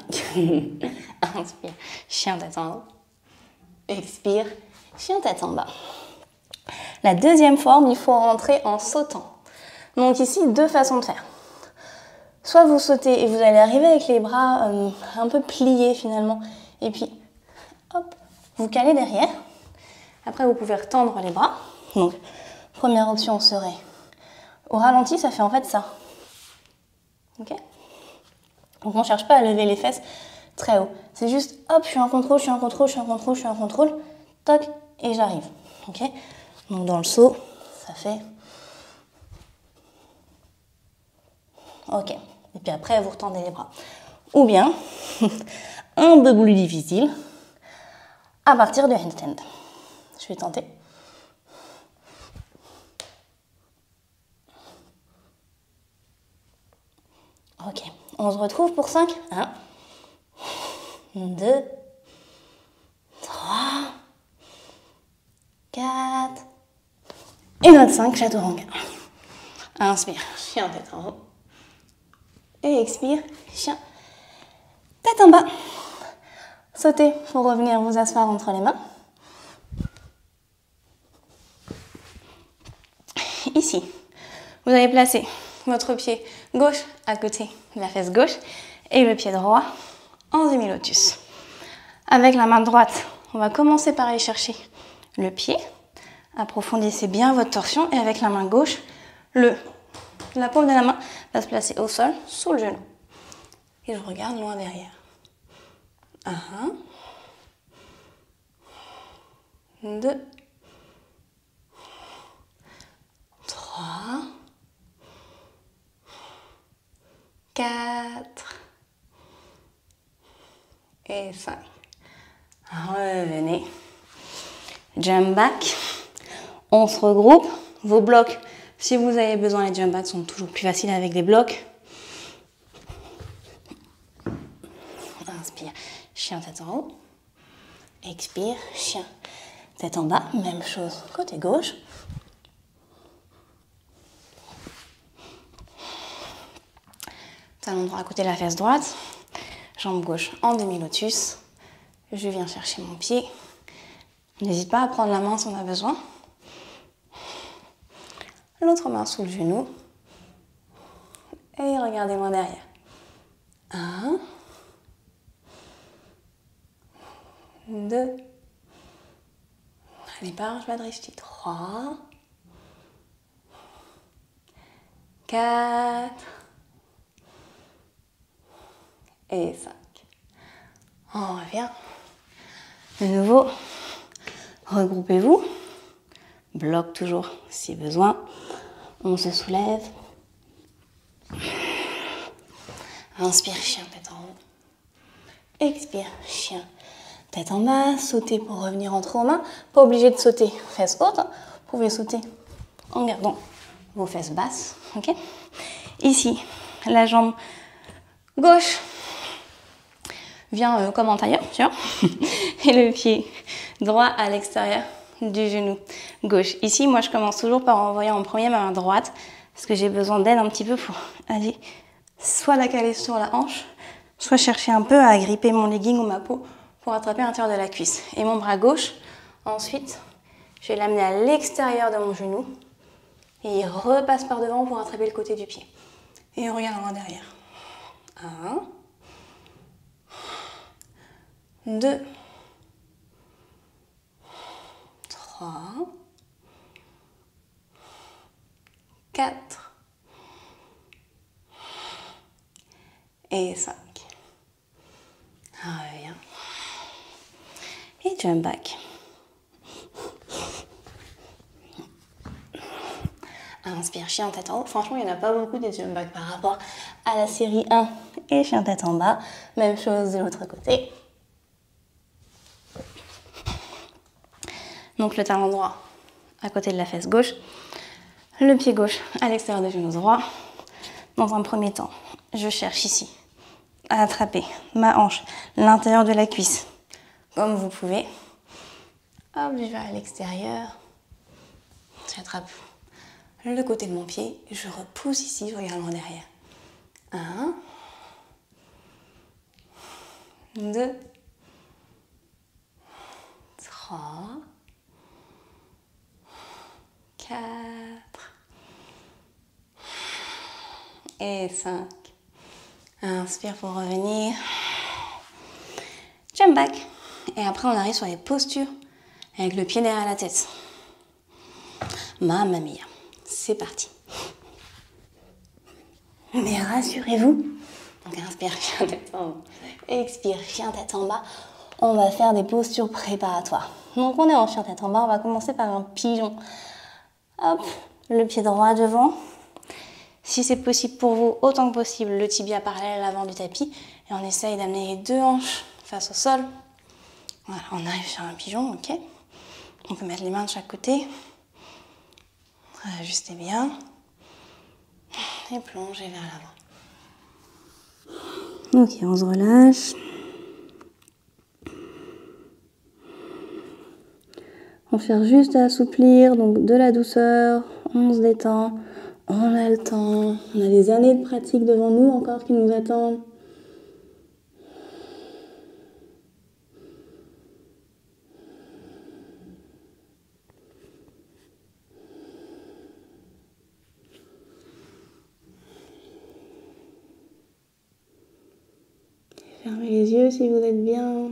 Inspire, chien tête en haut. Expire, chien tête en bas. La deuxième forme, il faut rentrer en sautant. Donc ici, deux façons de faire. Soit vous sautez et vous allez arriver avec les bras un peu pliés finalement. Et puis, hop, vous calez derrière. Après, vous pouvez retendre les bras. Donc, première option serait au ralenti, ça fait en fait ça. Ok? Donc, on ne cherche pas à lever les fesses très haut. C'est juste, hop, je suis en contrôle, je suis en contrôle, je suis en contrôle, je suis en contrôle. Toc, et j'arrive. Ok? Donc, dans le saut, ça fait... Ok. Et puis après, vous retendez les bras. Ou bien, un peu plus difficile, à partir de handstand. Je vais tenter. Ok. On se retrouve pour 5. 1, 2, 3, 4. Et notre 5, chaturanga. Inspire, chien tête en haut. Et expire, chien, tête en bas. Sautez pour revenir vous asseoir entre les mains. Ici, vous allez placer votre pied gauche à côté de la fesse gauche et le pied droit en demi-lotus. Avec la main droite, on va commencer par aller chercher le pied. Approfondissez bien votre torsion et avec la main gauche, la paume de la main va se placer au sol, sous le genou. Et je regarde loin derrière. 1, 2, 3, 4 et 5. Revenez. Jump back. On se regroupe. Vos blocs, si vous avez besoin, les jump back sont toujours plus faciles avec des blocs. Inspire, chien tête en haut. Expire, chien tête en bas. Même chose côté gauche. Talon droit à côté de la fesse droite. Jambe gauche en demi-lotus. Je viens chercher mon pied. N'hésite pas à prendre la main si on a besoin. L'autre main sous le genou. Et regardez-moi derrière. 1, 2. Allez, barge, la drishti. 3, 4 et 5. On revient. De nouveau, regroupez-vous. Bloc toujours si besoin. On se soulève. Inspire, chien, tête en haut. Expire, chien, tête en bas. Sautez pour revenir entre aux mains. Pas obligé de sauter fesses hautes. Vous pouvez sauter en gardant vos fesses basses. Okay. Ici, la jambe gauche vient comme en tailleur, tu vois. Et le pied droit à l'extérieur du genou gauche. Ici, moi, je commence toujours par envoyer en premier ma main droite parce que j'ai besoin d'aide un petit peu pour aller soit la caler sur la hanche, soit chercher un peu à agripper mon legging ou ma peau pour attraper l'intérieur de la cuisse. Et mon bras gauche, ensuite, je vais l'amener à l'extérieur de mon genou et il repasse par devant pour attraper le côté du pied. Et on regarde en derrière. 1, 2, 3, 4 et 5. Reviens. Et jump back. Inspire, chien tête en haut. Franchement, il n'y en a pas beaucoup des jump back par rapport à la série 1 et chien tête en bas. Même chose de l'autre côté. Donc le talon droit à côté de la fesse gauche. Le pied gauche à l'extérieur du genou droit. Dans un premier temps, je cherche ici à attraper ma hanche, l'intérieur de la cuisse, comme vous pouvez. Hop, je vais à l'extérieur. J'attrape le côté de mon pied. Je repousse ici, je regarde en derrière. 1, 2, 3, 4 et 5. Inspire pour revenir. Jump back. Et après, on arrive sur les postures avec le pied derrière la tête. Mamma mia. C'est parti. Mais rassurez-vous. Donc, inspire, chien tête en haut. Expire, chien tête en bas. On va faire des postures préparatoires. Donc, on est en chien tête en bas. On va commencer par un pigeon. Hop, le pied droit devant. Si c'est possible pour vous, autant que possible, le tibia parallèle à l'avant du tapis. Et on essaye d'amener les deux hanches face au sol. Voilà, on arrive sur un pigeon, ok. On peut mettre les mains de chaque côté. Ajustez bien. Et plonger vers l'avant. Ok, on se relâche. On cherche juste à assouplir, donc de la douceur, on se détend. On a le temps, on a des années de pratique devant nous encore qui nous attendent. Fermez les yeux si vous êtes bien.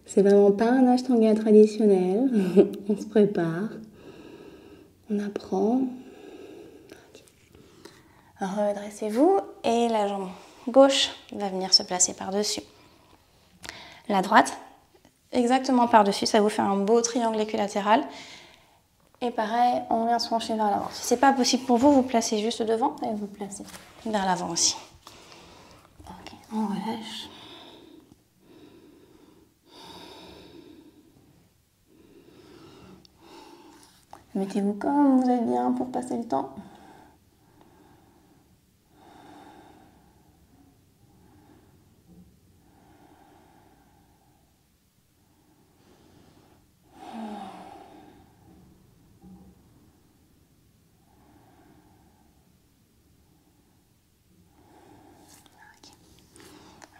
C'est vraiment pas un ashtanga traditionnel. On se prépare. On apprend. Redressez-vous et la jambe gauche va venir se placer par-dessus. La droite, exactement par-dessus, ça vous fait un beau triangle équilatéral. Et pareil, on vient se pencher vers l'avant. Si c'est pas possible pour vous, vous placez juste devant et vous placez vers l'avant aussi. Ok, on relâche. Mettez-vous comme vous êtes bien pour passer le temps.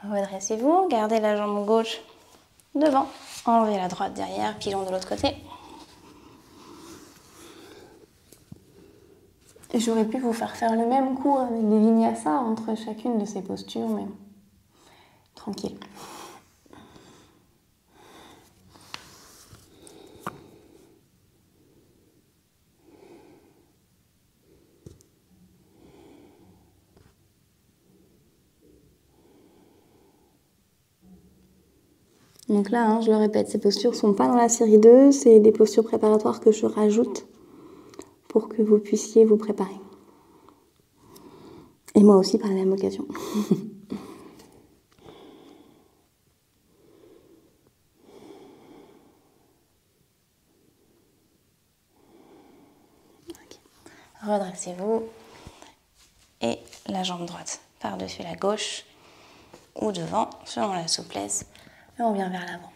Redressez-vous, gardez la jambe gauche devant, enlevez la droite derrière, pigeon de l'autre côté. Et j'aurais pu vous faire le même cours avec des vinyasas entre chacune de ces postures, mais tranquille. Donc là, je le répète, ces postures ne sont pas dans la série 2, c'est des postures préparatoires que je rajoute pour que vous puissiez vous préparer. Et moi aussi par la même occasion. Okay. Redressez-vous et la jambe droite par-dessus la gauche ou devant, selon la souplesse. Et on vient vers l'avant.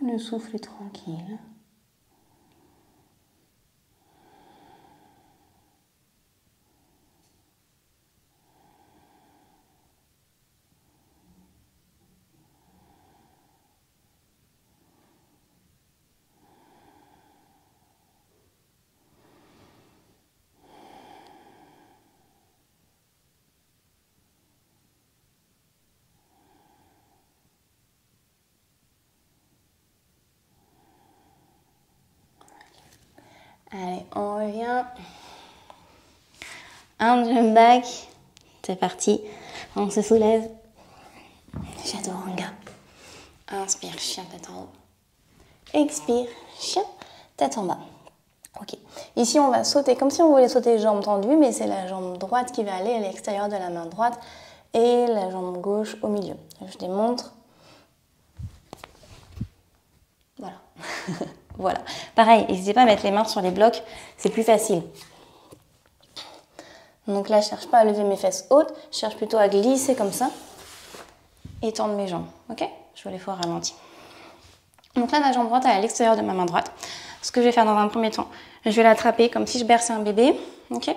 Le souffle est tranquille. Allez, on revient. Un jump back. C'est parti. On se soulève. Chaturanga. Inspire, chien tête en haut. Expire, chien tête en bas. Ok. Ici, on va sauter comme si on voulait sauter jambes tendues, mais c'est la jambe droite qui va aller à l'extérieur de la main droite et la jambe gauche au milieu. Je démontre. Voilà. Voilà. Pareil, n'hésitez pas à mettre les mains sur les blocs, c'est plus facile. Donc là, je ne cherche pas à lever mes fesses hautes, je cherche plutôt à glisser comme ça et tendre mes jambes. Ok? Je vais les faire ralentir. Donc là, ma jambe droite est à l'extérieur de ma main droite. Ce que je vais faire dans un premier temps, je vais l'attraper comme si je berçais un bébé, ok?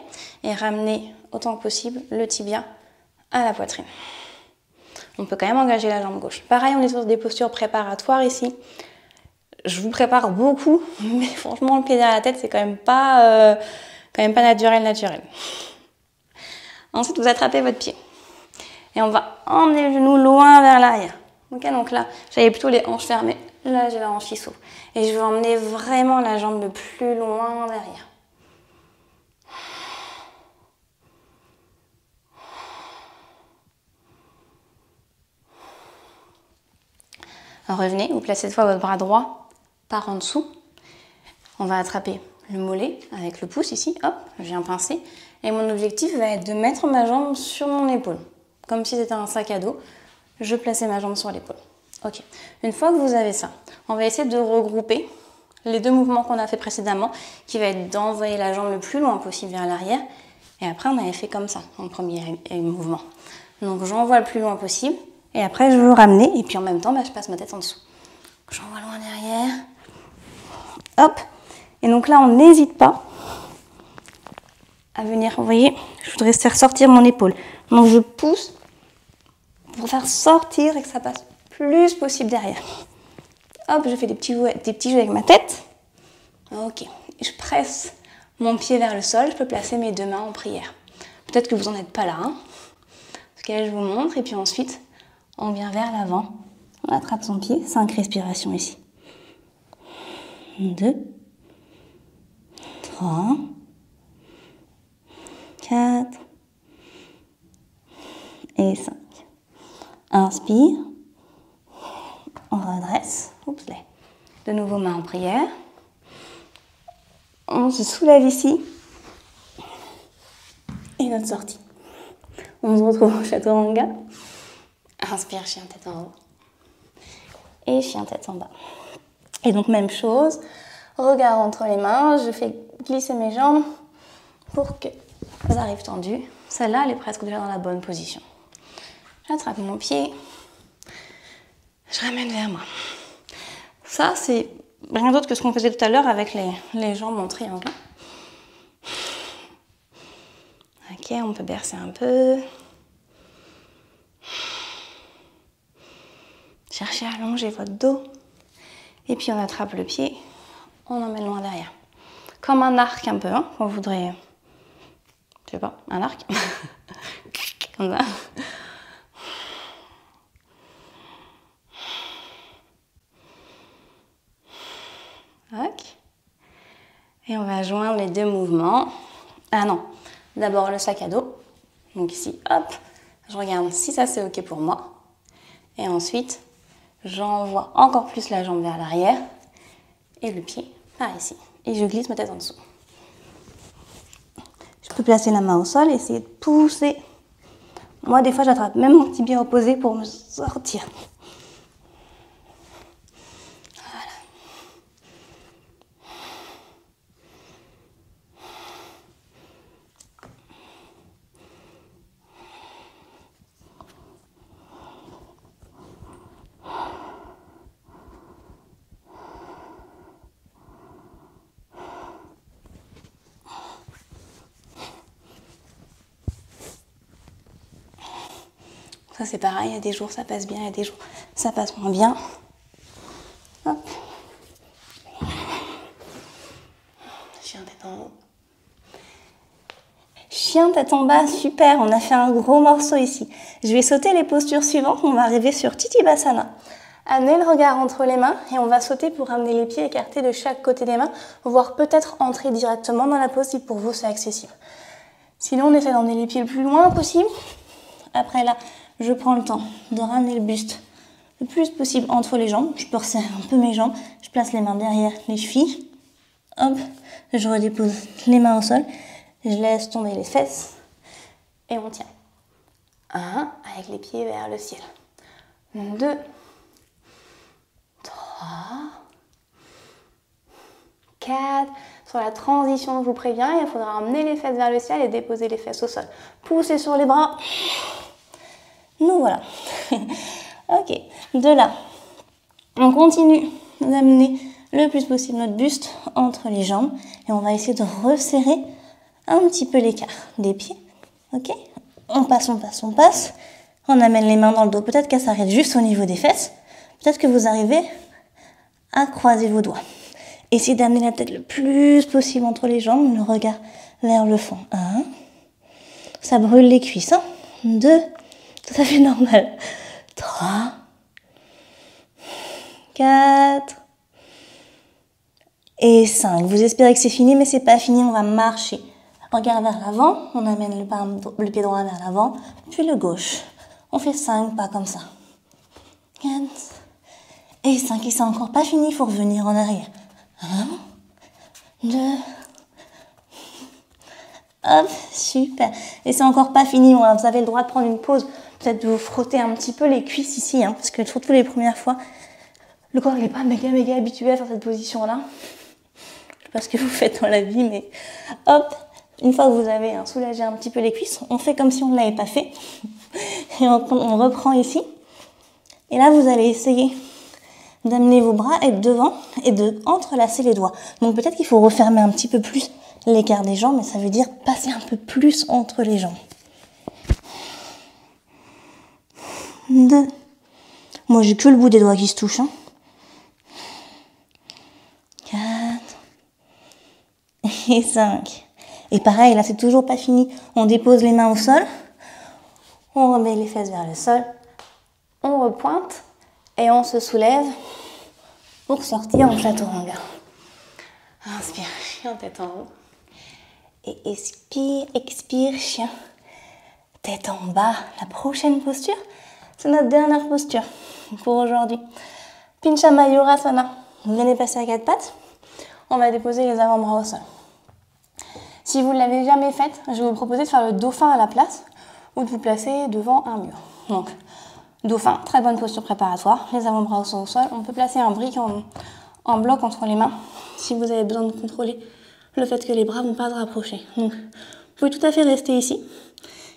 Et ramener autant que possible le tibia à la poitrine. On peut quand même engager la jambe gauche. Pareil, on est sur des postures préparatoires ici. Je vous prépare beaucoup, mais franchement, le pied derrière la tête, c'est quand même pas naturel. Ensuite, vous attrapez votre pied. Et on va emmener le genou loin vers l'arrière. Okay, donc là, j'avais plutôt les hanches fermées. Là, j'ai la hanche qui s'ouvre. Et je vais emmener vraiment la jambe le plus loin derrière. Alors, revenez, vous placez cette fois votre bras droit par en dessous. On va attraper le mollet avec le pouce ici. Hop, je viens pincer. Et mon objectif va être de mettre ma jambe sur mon épaule. Comme si c'était un sac à dos. Je plaçais ma jambe sur l'épaule. Ok. Une fois que vous avez ça, on va essayer de regrouper les deux mouvements qu'on a fait précédemment, qui va être d'envoyer la jambe le plus loin possible vers l'arrière. Et après, on avait fait comme ça, en premier mouvement. Donc, j'envoie le plus loin possible. Et après, je veux ramener. Et puis, en même temps, je passe ma tête en dessous. J'envoie loin derrière. Hop. Et donc là, on n'hésite pas à venir, vous voyez, je voudrais faire sortir mon épaule. Donc, je pousse pour faire sortir et que ça passe plus possible derrière. Hop, je fais des petits jeux avec ma tête. Ok, je presse mon pied vers le sol, je peux placer mes deux mains en prière. Peut-être que vous n'en êtes pas là, hein. Parce que là, je vous montre, et puis ensuite, on vient vers l'avant. On attrape son pied, 5 respirations ici. 2, 3, 4 et 5. Inspire. On redresse. Oups, là. De nouveau, main en prière. On se soulève ici. Et notre sortie. On se retrouve au chaturanga. Inspire, chien tête en haut. Et chien tête en bas. Et donc, même chose. Regard entre les mains. Je fais glisser mes jambes pour que ça arrive tendu. Celle-là, elle est presque déjà dans la bonne position. J'attrape mon pied. Je ramène vers moi. Ça, c'est rien d'autre que ce qu'on faisait tout à l'heure avec les jambes en triangle. Ok, on peut bercer un peu. Cherchez à allonger votre dos. Et puis on attrape le pied. On emmène loin derrière. Comme un arc un peu, hein, on voudrait... Je sais pas, un arc. Comme ça. Ok. Et on va joindre les deux mouvements. Ah non, d'abord le sac à dos. Donc ici, hop, je regarde si ça c'est ok pour moi. Et ensuite, j'envoie encore plus la jambe vers l'arrière. Et le pied par ici. Et je glisse ma tête en dessous. Je peux placer la main au sol et essayer de pousser. Moi, des fois, j'attrape même mon tibia opposé pour me sortir. Voilà. Ça c'est pareil, il y a des jours ça passe bien, il y a des jours ça passe moins bien. Hop. Chien tête en haut. Chien tête en bas, super, on a fait un gros morceau ici. Je vais sauter les postures suivantes, on va arriver sur Titibasana. Amenez le regard entre les mains et on va sauter pour amener les pieds écartés de chaque côté des mains, voire peut-être entrer directement dans la pose si pour vous c'est accessible. Sinon on essaie d'emmener les pieds le plus loin possible. Après là, je prends le temps de ramener le buste le plus possible entre les jambes. Je peux resserrer un peu mes jambes, je place les mains derrière les chevilles. Hop, je redépose les mains au sol, je laisse tomber les fesses et on tient. 1, avec les pieds vers le ciel. 2, 3, 4. Sur la transition, je vous préviens, il faudra emmener les fesses vers le ciel et déposer les fesses au sol. Poussez sur les bras. Nous voilà. Ok, de là, on continue d'amener le plus possible notre buste entre les jambes et on va essayer de resserrer un petit peu l'écart des pieds. Ok, on passe, on passe, on passe. On amène les mains dans le dos. Peut-être qu'elles s'arrêtent juste au niveau des fesses. Peut-être que vous arrivez à croiser vos doigts. Essayez d'amener la tête le plus possible entre les jambes, le regard vers le fond. 1. Ça brûle les cuisses. 2. Tout à fait normal. 3. 4. Et 5. Vous espérez que c'est fini, mais c'est pas fini. On va marcher. Regard vers l'avant. On amène le pied droit vers l'avant, puis le gauche. On fait 5 pas comme ça. 4. Et 5. Et c'est encore pas fini. Il faut revenir en arrière. 1, 2, hop, super. Et c'est encore pas fini, vous avez le droit de prendre une pause, peut-être de vous frotter un petit peu les cuisses ici, parce que surtout les premières fois, le corps il n'est pas méga habitué à faire cette position-là. Je sais pas ce que vous faites dans la vie, mais hop, une fois que vous avez soulagé un petit peu les cuisses, on fait comme si on ne l'avait pas fait. Et on reprend ici. Et là, vous allez essayer d'amener vos bras, être devant et de entrelacer les doigts. Donc peut-être qu'il faut refermer un petit peu plus l'écart des jambes, mais ça veut dire passer un peu plus entre les jambes. 2. Moi, j'ai que le bout des doigts qui se touchent. 4. Et 5. Et pareil, là, c'est toujours pas fini. On dépose les mains au sol. On remet les fesses vers le sol. On repointe et on se soulève pour sortir en chaturanga. Inspire, chien tête en haut. Et expire, expire, chien tête en bas. La prochaine posture, c'est notre dernière posture pour aujourd'hui. Pincha Mayurasana. Vous venez passer à 4 pattes. On va déposer les avant-bras au sol. Si vous ne l'avez jamais faite, je vais vous proposer de faire le dauphin à la place ou de vous placer devant un mur. Donc, dauphin, très bonne posture préparatoire. Les avant-bras sont au sol. On peut placer un brick en bloc entre les mains si vous avez besoin de contrôler le fait que les bras ne vont pas se rapprocher. Donc, vous pouvez tout à fait rester ici.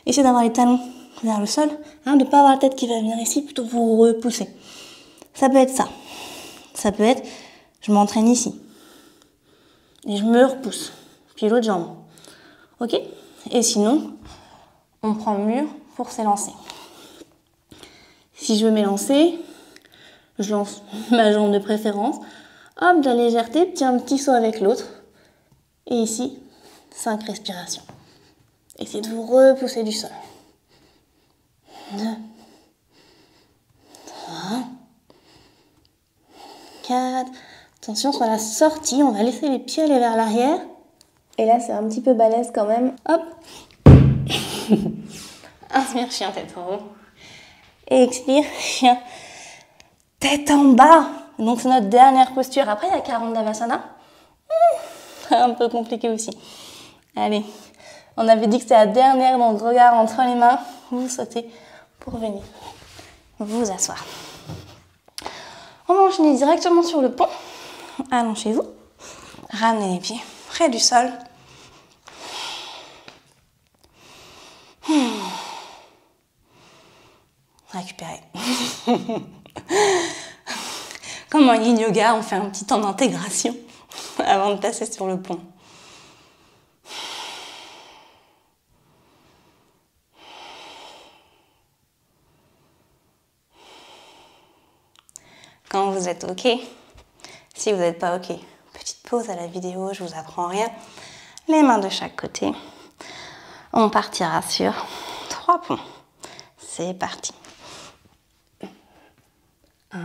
Essayez d'avoir les talons vers le sol, de ne pas avoir la tête qui va venir ici, plutôt vous repousser. Ça peut être ça. Ça peut être, je m'entraîne ici. Et je me repousse. Puis l'autre jambe. Ok? Et sinon, on prend le mur pour s'élancer. Si je veux m'élancer, je lance ma jambe de préférence. Hop, de la légèreté, puis un petit saut avec l'autre. Et ici, 5 respirations. Essayez de vous repousser du sol. 2, 3, 4. Attention, sur la sortie, on va laisser les pieds aller vers l'arrière. Et là, c'est un petit peu balèze quand même. Hop. Inspire, chien tête en haut. Et expire, chien tête en bas. Donc, c'est notre dernière posture. Après, il y a Karandavasana. Un peu compliqué aussi. Allez, on avait dit que c'était la dernière, donc regard entre les mains. Vous sautez pour venir vous asseoir. On va enchaîner directement sur le pont. Allongez-vous. Ramenez les pieds près du sol. Récupérez. Comme en yin yoga, on fait un petit temps d'intégration avant de passer sur le pont. quand vous êtes OK. Si vous n'êtes pas OK, petite pause à la vidéo, je vous apprends rien. Les mains de chaque côté. On partira sur 3 ponts. C'est parti. 1,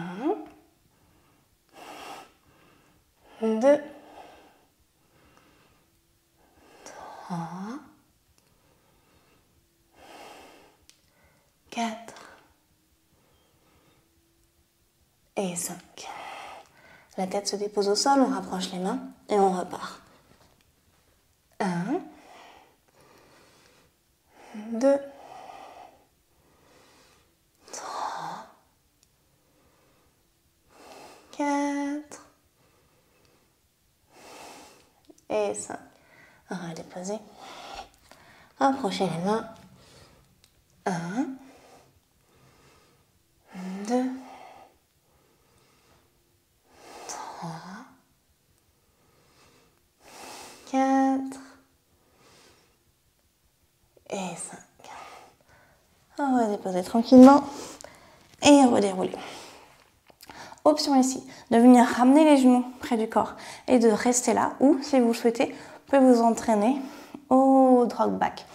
2, 3, 4 et 5. La tête se dépose au sol, on rapproche les mains et on repart. 1, 2, 3, 4 et 5. Redéposer. Rapprochez les mains. 1, 2, 3, 4 et 5. Redéposer tranquillement et redérouler. Option ici, de venir ramener les genoux près du corps et de rester là, ou si vous le souhaitez, vous pouvez vous entraîner au drop back.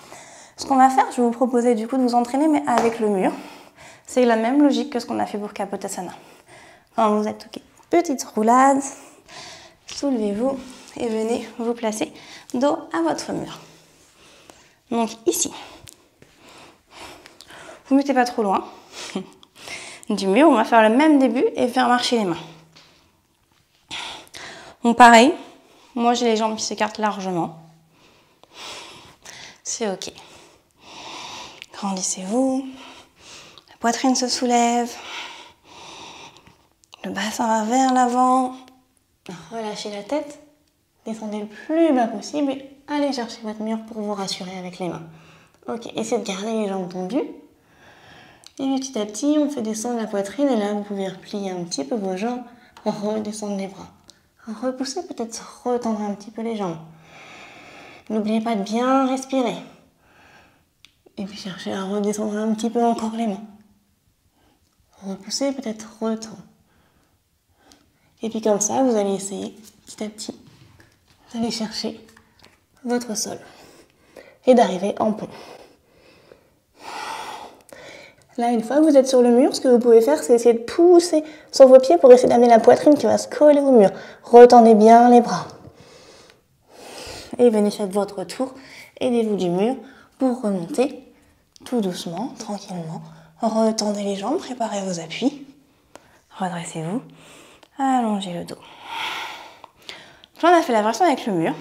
Ce qu'on va faire, je vais vous proposer du coup de vous entraîner mais avec le mur. C'est la même logique que ce qu'on a fait pour Kapotasana. Quand vous êtes OK, petite roulade, soulevez-vous et venez vous placer dos à votre mur. Donc ici, vous ne mettez pas trop loin du mur, on va faire le même début et faire marcher les mains. Donc pareil, moi j'ai les jambes qui s'écartent largement. C'est OK. Grandissez-vous, la poitrine se soulève, le bassin va vers l'avant, relâchez la tête, descendez le plus bas possible et allez chercher votre mur pour vous rassurer avec les mains. OK, essayez de garder les jambes tendues. Et petit à petit, on fait descendre la poitrine et là, vous pouvez replier un petit peu vos jambes, redescendre les bras. Repoussez, peut-être retendre un petit peu les jambes. N'oubliez pas de bien respirer. Et puis cherchez à redescendre un petit peu encore les mains. Repoussez, peut-être retendre. Et puis comme ça, vous allez essayer petit à petit d'aller chercher votre sol et d'arriver en pont. Là, une fois que vous êtes sur le mur, ce que vous pouvez faire, c'est essayer de pousser sur vos pieds pour essayer d'amener la poitrine qui va se coller au mur. Retendez bien les bras. Et venez faire votre tour. Aidez-vous du mur pour remonter tout doucement, tranquillement. Retendez les jambes, préparez vos appuis. Redressez-vous. Allongez le dos. Donc là, on a fait la version avec le mur.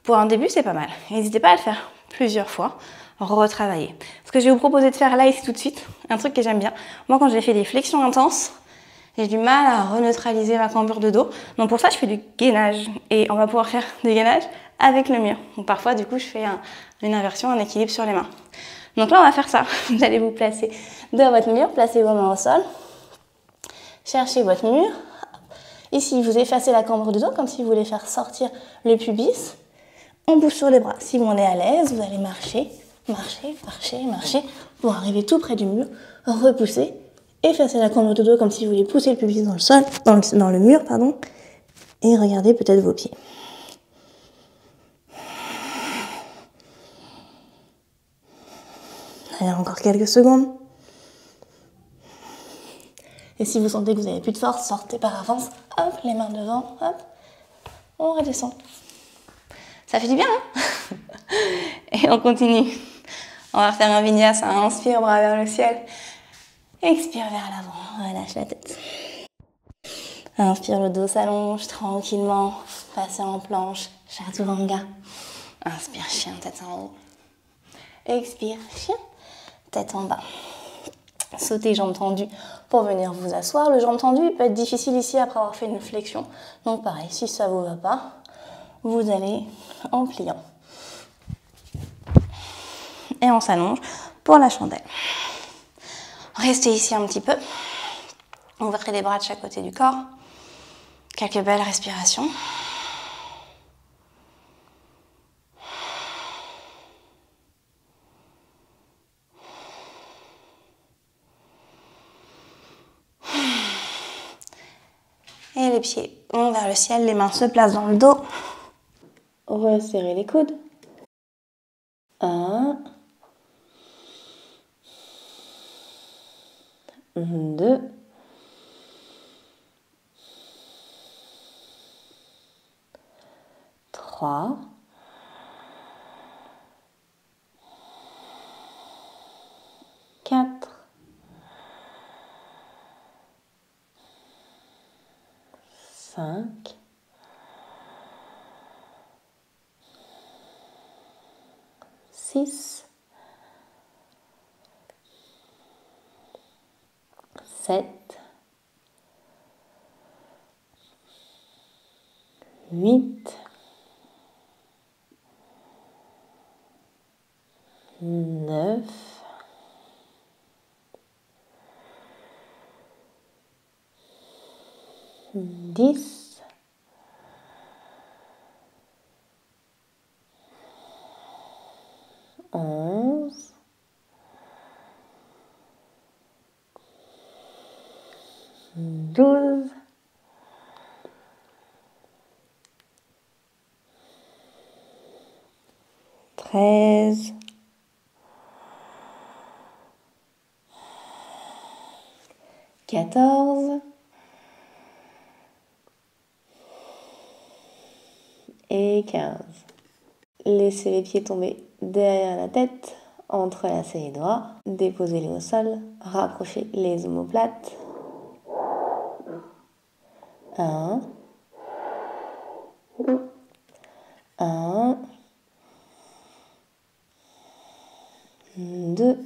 Pour un début, c'est pas mal. N'hésitez pas à le faire plusieurs fois. Retravailler. Ce que je vais vous proposer de faire là, ici, tout de suite, un truc que j'aime bien. Moi, quand j'ai fait des flexions intenses, j'ai du mal à reneutraliser ma cambrure de dos. Donc pour ça, je fais du gainage. Et on va pouvoir faire du gainage avec le mur. Donc parfois, du coup, je fais une inversion, un équilibre sur les mains. Donc là, on va faire ça. Vous allez vous placer devant votre mur, placez vos mains au sol. Cherchez votre mur. Ici, vous effacez la cambrure de dos, comme si vous voulez faire sortir le pubis. On bouge sur les bras. Si on est à l'aise, vous allez marcher. Marchez, marchez, marchez, pour arriver tout près du mur, repousser, effacer la cambrure de dos comme si vous voulez pousser le pubis dans le sol, dans le mur, pardon, et regardez peut-être vos pieds. Allez, encore quelques secondes. Et si vous sentez que vous n'avez plus de force, sortez par avance, hop, les mains devant, hop, on redescend. Ça fait du bien, hein? Et on continue. On va faire un vinyasa, inspire, bras vers le ciel. Expire vers l'avant, relâche la tête. Inspire, le dos s'allonge tranquillement. Passez en planche, chaturanga. Inspire, chien, tête en haut. Expire, chien, tête en bas. Sautez jambes tendues pour venir vous asseoir. Le jambe tendu peut être difficile ici après avoir fait une flexion. Donc pareil, si ça ne vous va pas, vous allez en pliant. Et on s'allonge pour la chandelle. Restez ici un petit peu. Ouvrez les bras de chaque côté du corps. Quelques belles respirations. les pieds vont vers le ciel, les mains se placent dans le dos. Resserrez les coudes. 1, 2, 3, 4, 5, 6, 7, 8, 9, 10, 11, 12, 13, 14 et 15. Laissez les pieds tomber derrière la tête, entrelacez les doigts, déposez-les au sol, rapprochez les omoplates. 1, 1, 2,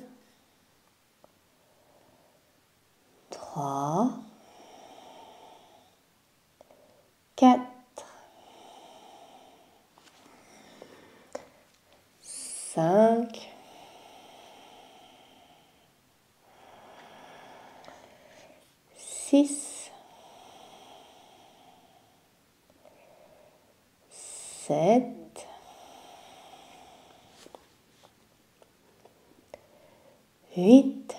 3, 4, 5, 6, 7, 8,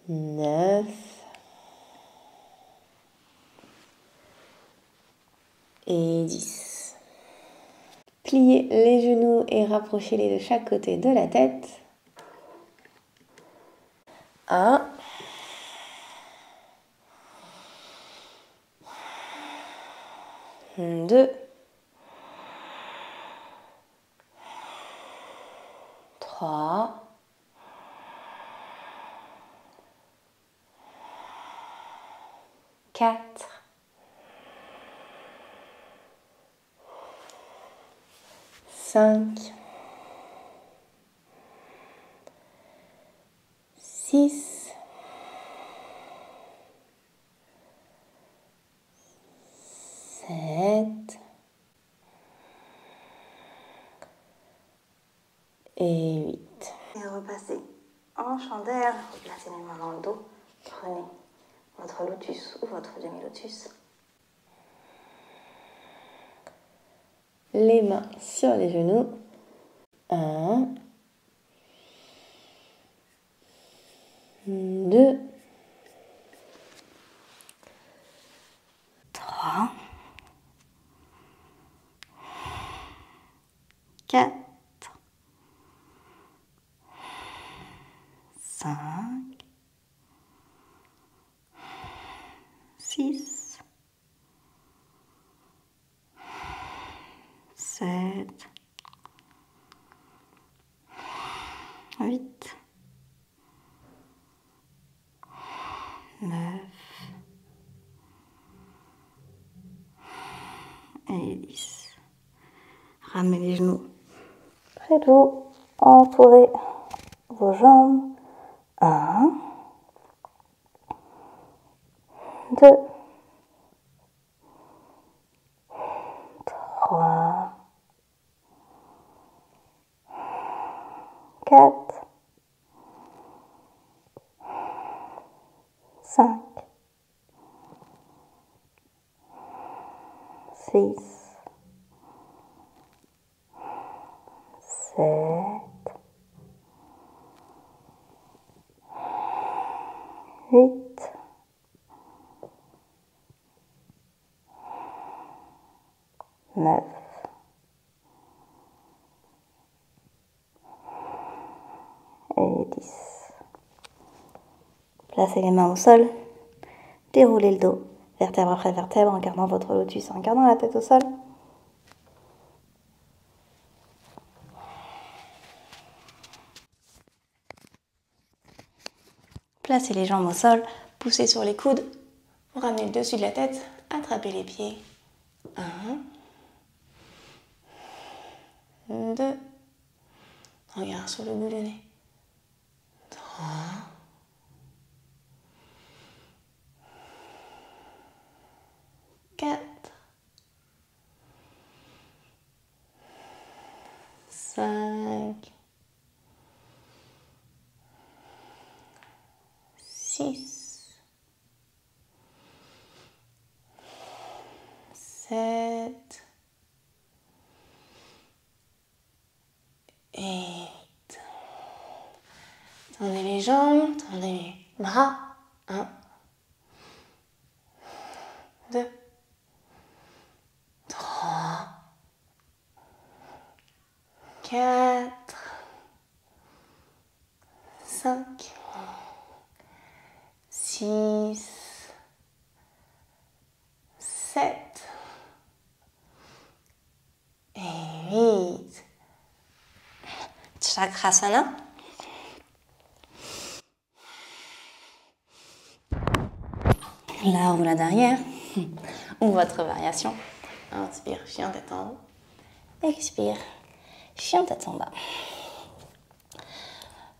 9 et 10. Pliez les genoux et rapprochez-les de chaque côté de la tête. 1, 2, 3, 4, 5, 6, 7 et 8. Et repassez en chandelle, replacez les mains dans le dos, prenez votre lotus ou votre demi-lotus. Les mains sur les genoux. 1, 2, 3, 4, 5, 6, 7, 8, 9 et 10. Ramenez les genoux près de vous, entourez vos jambes. 1, 2, 3, 4, 5, 6, 7, 8, 9 et 10. Placez les mains au sol, déroulez le dos, vertèbre après vertèbre, en gardant votre lotus, en gardant la tête au sol. Placez les jambes au sol, poussez sur les coudes pour ramener le dessus de la tête, attrapez les pieds. 1, 2, regarde sur le bout du nez. 3, 4, 5, 6, 7 et 8. Tendez les jambes, tendez les bras. 1, 2, 3, 4, 5, 6, 7 et 8. Chakrasana. La roulade arrière ou votre variation. Inspire, chien tête en haut. Expire, chien tête en bas.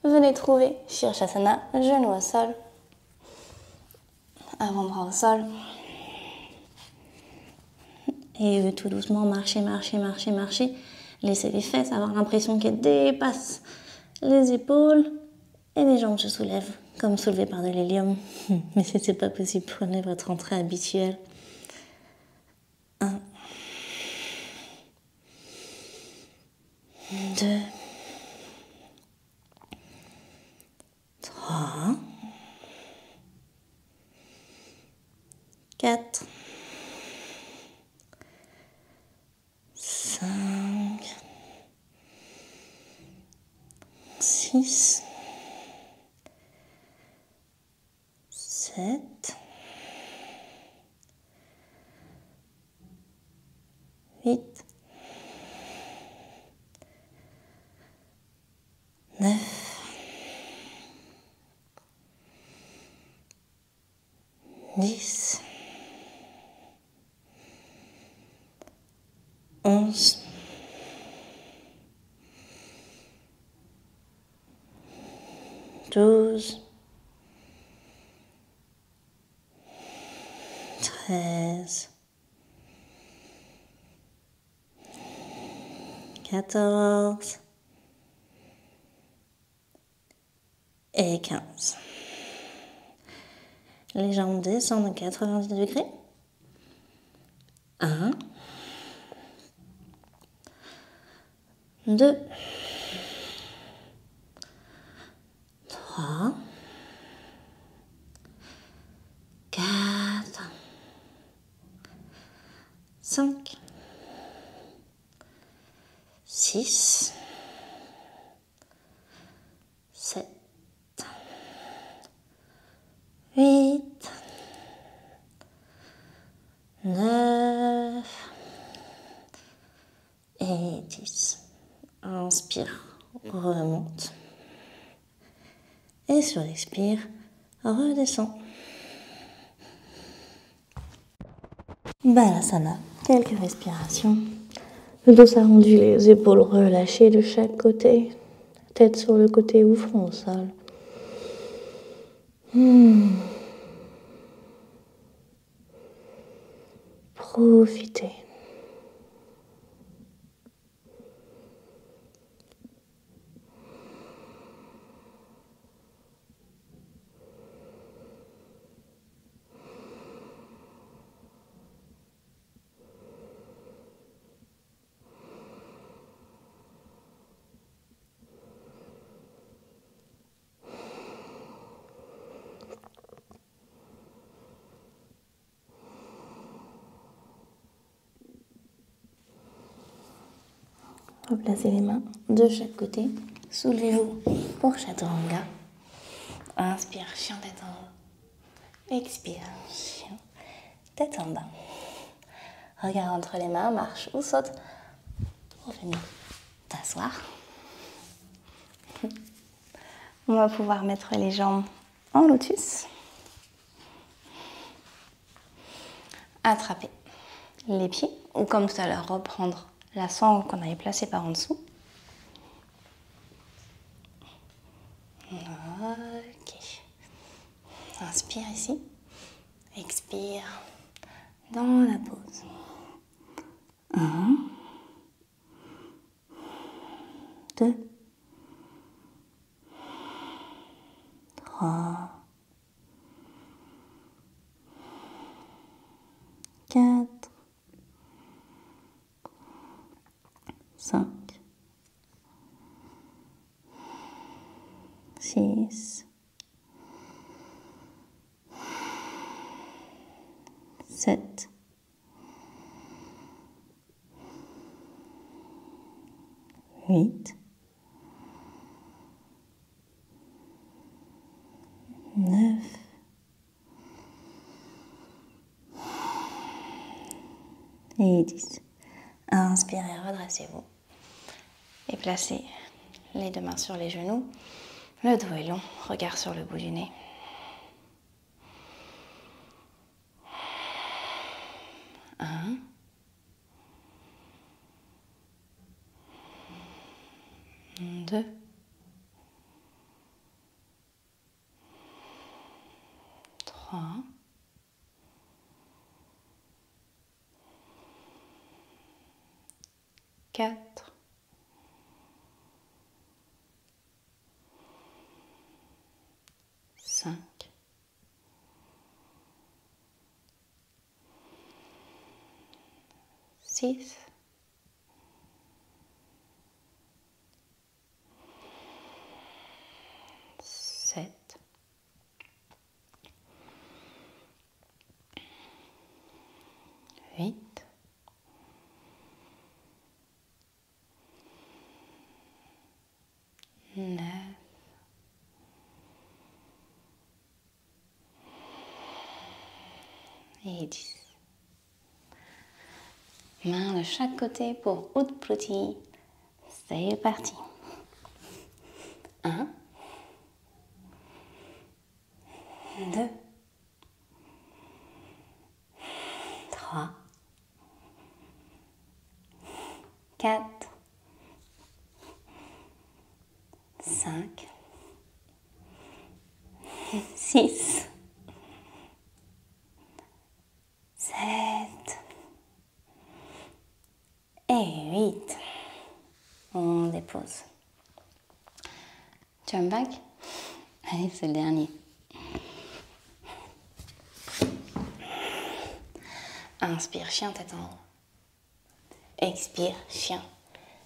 Venez trouver Shirshasana, genou au sol, avant-bras au sol. Et tout doucement, marchez, marchez, marchez, marchez. Laissez les fesses avoir l'impression qu'elles dépassent les épaules et les jambes se soulèvent, comme soulevées par de l'hélium. Mais si ce n'est pas possible, prenez votre entrée habituelle. 1, 2, 3, 4, 5, 6, 7, 8, 9, 10, 11, 12, 13, 14 et 15. Les jambes descendent à 90 degrés. 1, 2, 3, 4, 5, 6, 7, 8, 9 et 10. Inspire, remonte. Et sur l'expire, redescend. Balasana, quelques respirations. Le dos arrondi, les épaules relâchées de chaque côté. Tête sur le côté ou front au sol. Profitez. Replacez les mains de chaque côté. Soulevez-vous pour chaturanga. Inspire, chien tête en haut. Expire, chien tête en bas. Regard entre les mains, marche ou saute pour venir t'asseoir. On va pouvoir mettre les jambes en lotus. Attraper les pieds ou comme tout à l'heure, reprendre la sangle qu'on avait placée par en dessous. Ok. Inspire ici. Expire dans la pause. 1, 2, 3, 4, 5, 6, 7, 8, 9, et 10. Inspirez, redressez-vous. Et placez les deux mains sur les genoux. Le dos est long, regard sur le bout du nez. 1, 2, 3, 4, 5, 6, 7, 8, 9 et 10. Mains de chaque côté pour Utpluti. C'est parti. 1, 2, 3, 4, 5, 6, 7 et 8. On dépose. Jump back. Allez, c'est le dernier. Inspire, chien, tête en haut. Expire, chien,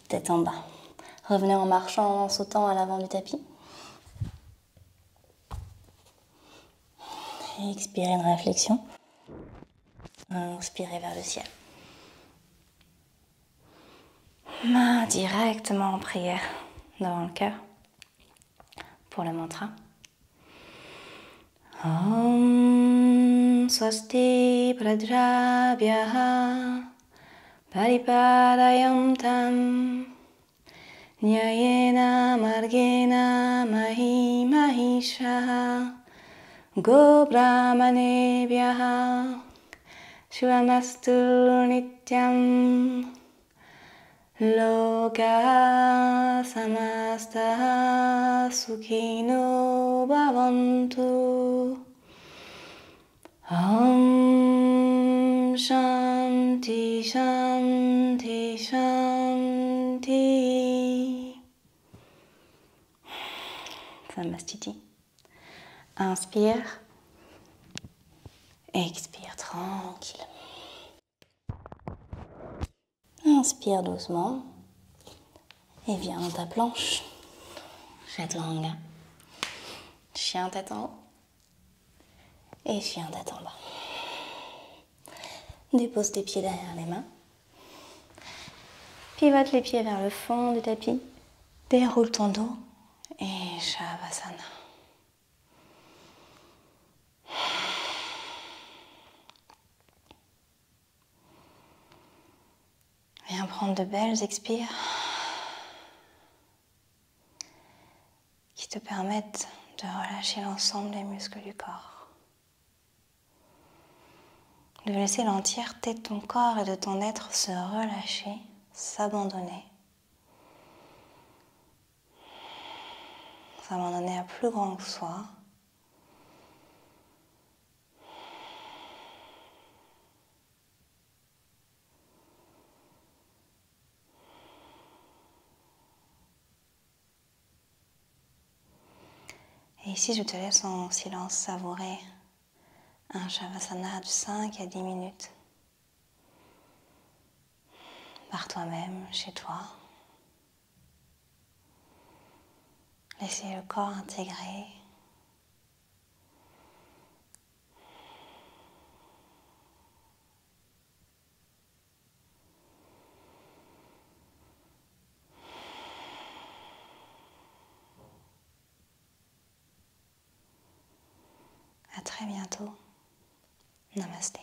tête en bas. Revenez en marchant, en sautant à l'avant du tapis. Expirez une réflexion. Inspirez vers le ciel. Main directement en prière devant le cœur pour le mantra. Om Swasti Pradrabhyaha Paripadayantam Nyayena Margena Mahi Mahishaha Go Brahmanebhyaha Shivamastu Nityam Loka Samasta Sukhino Bhavantu. Om Shanti Shanti Shanti. Samastiti. Inspire. Expire tranquille. Inspire doucement et viens dans ta planche. Chaturanga. Chien tête en haut et chien tête en bas. Dépose tes pieds derrière les mains. Pivote les pieds vers le fond du tapis. Déroule ton dos et Shavasana. Viens prendre de belles expires qui te permettent de relâcher l'ensemble des muscles du corps. De laisser l'entièreté de ton corps et de ton être se relâcher, s'abandonner. S'abandonner à plus grand que soi. Et ici, je te laisse en silence savourer un Shavasana de 5 à 10 minutes. Par toi-même, chez toi. Laissez le corps intégrer. À très bientôt. Namasté.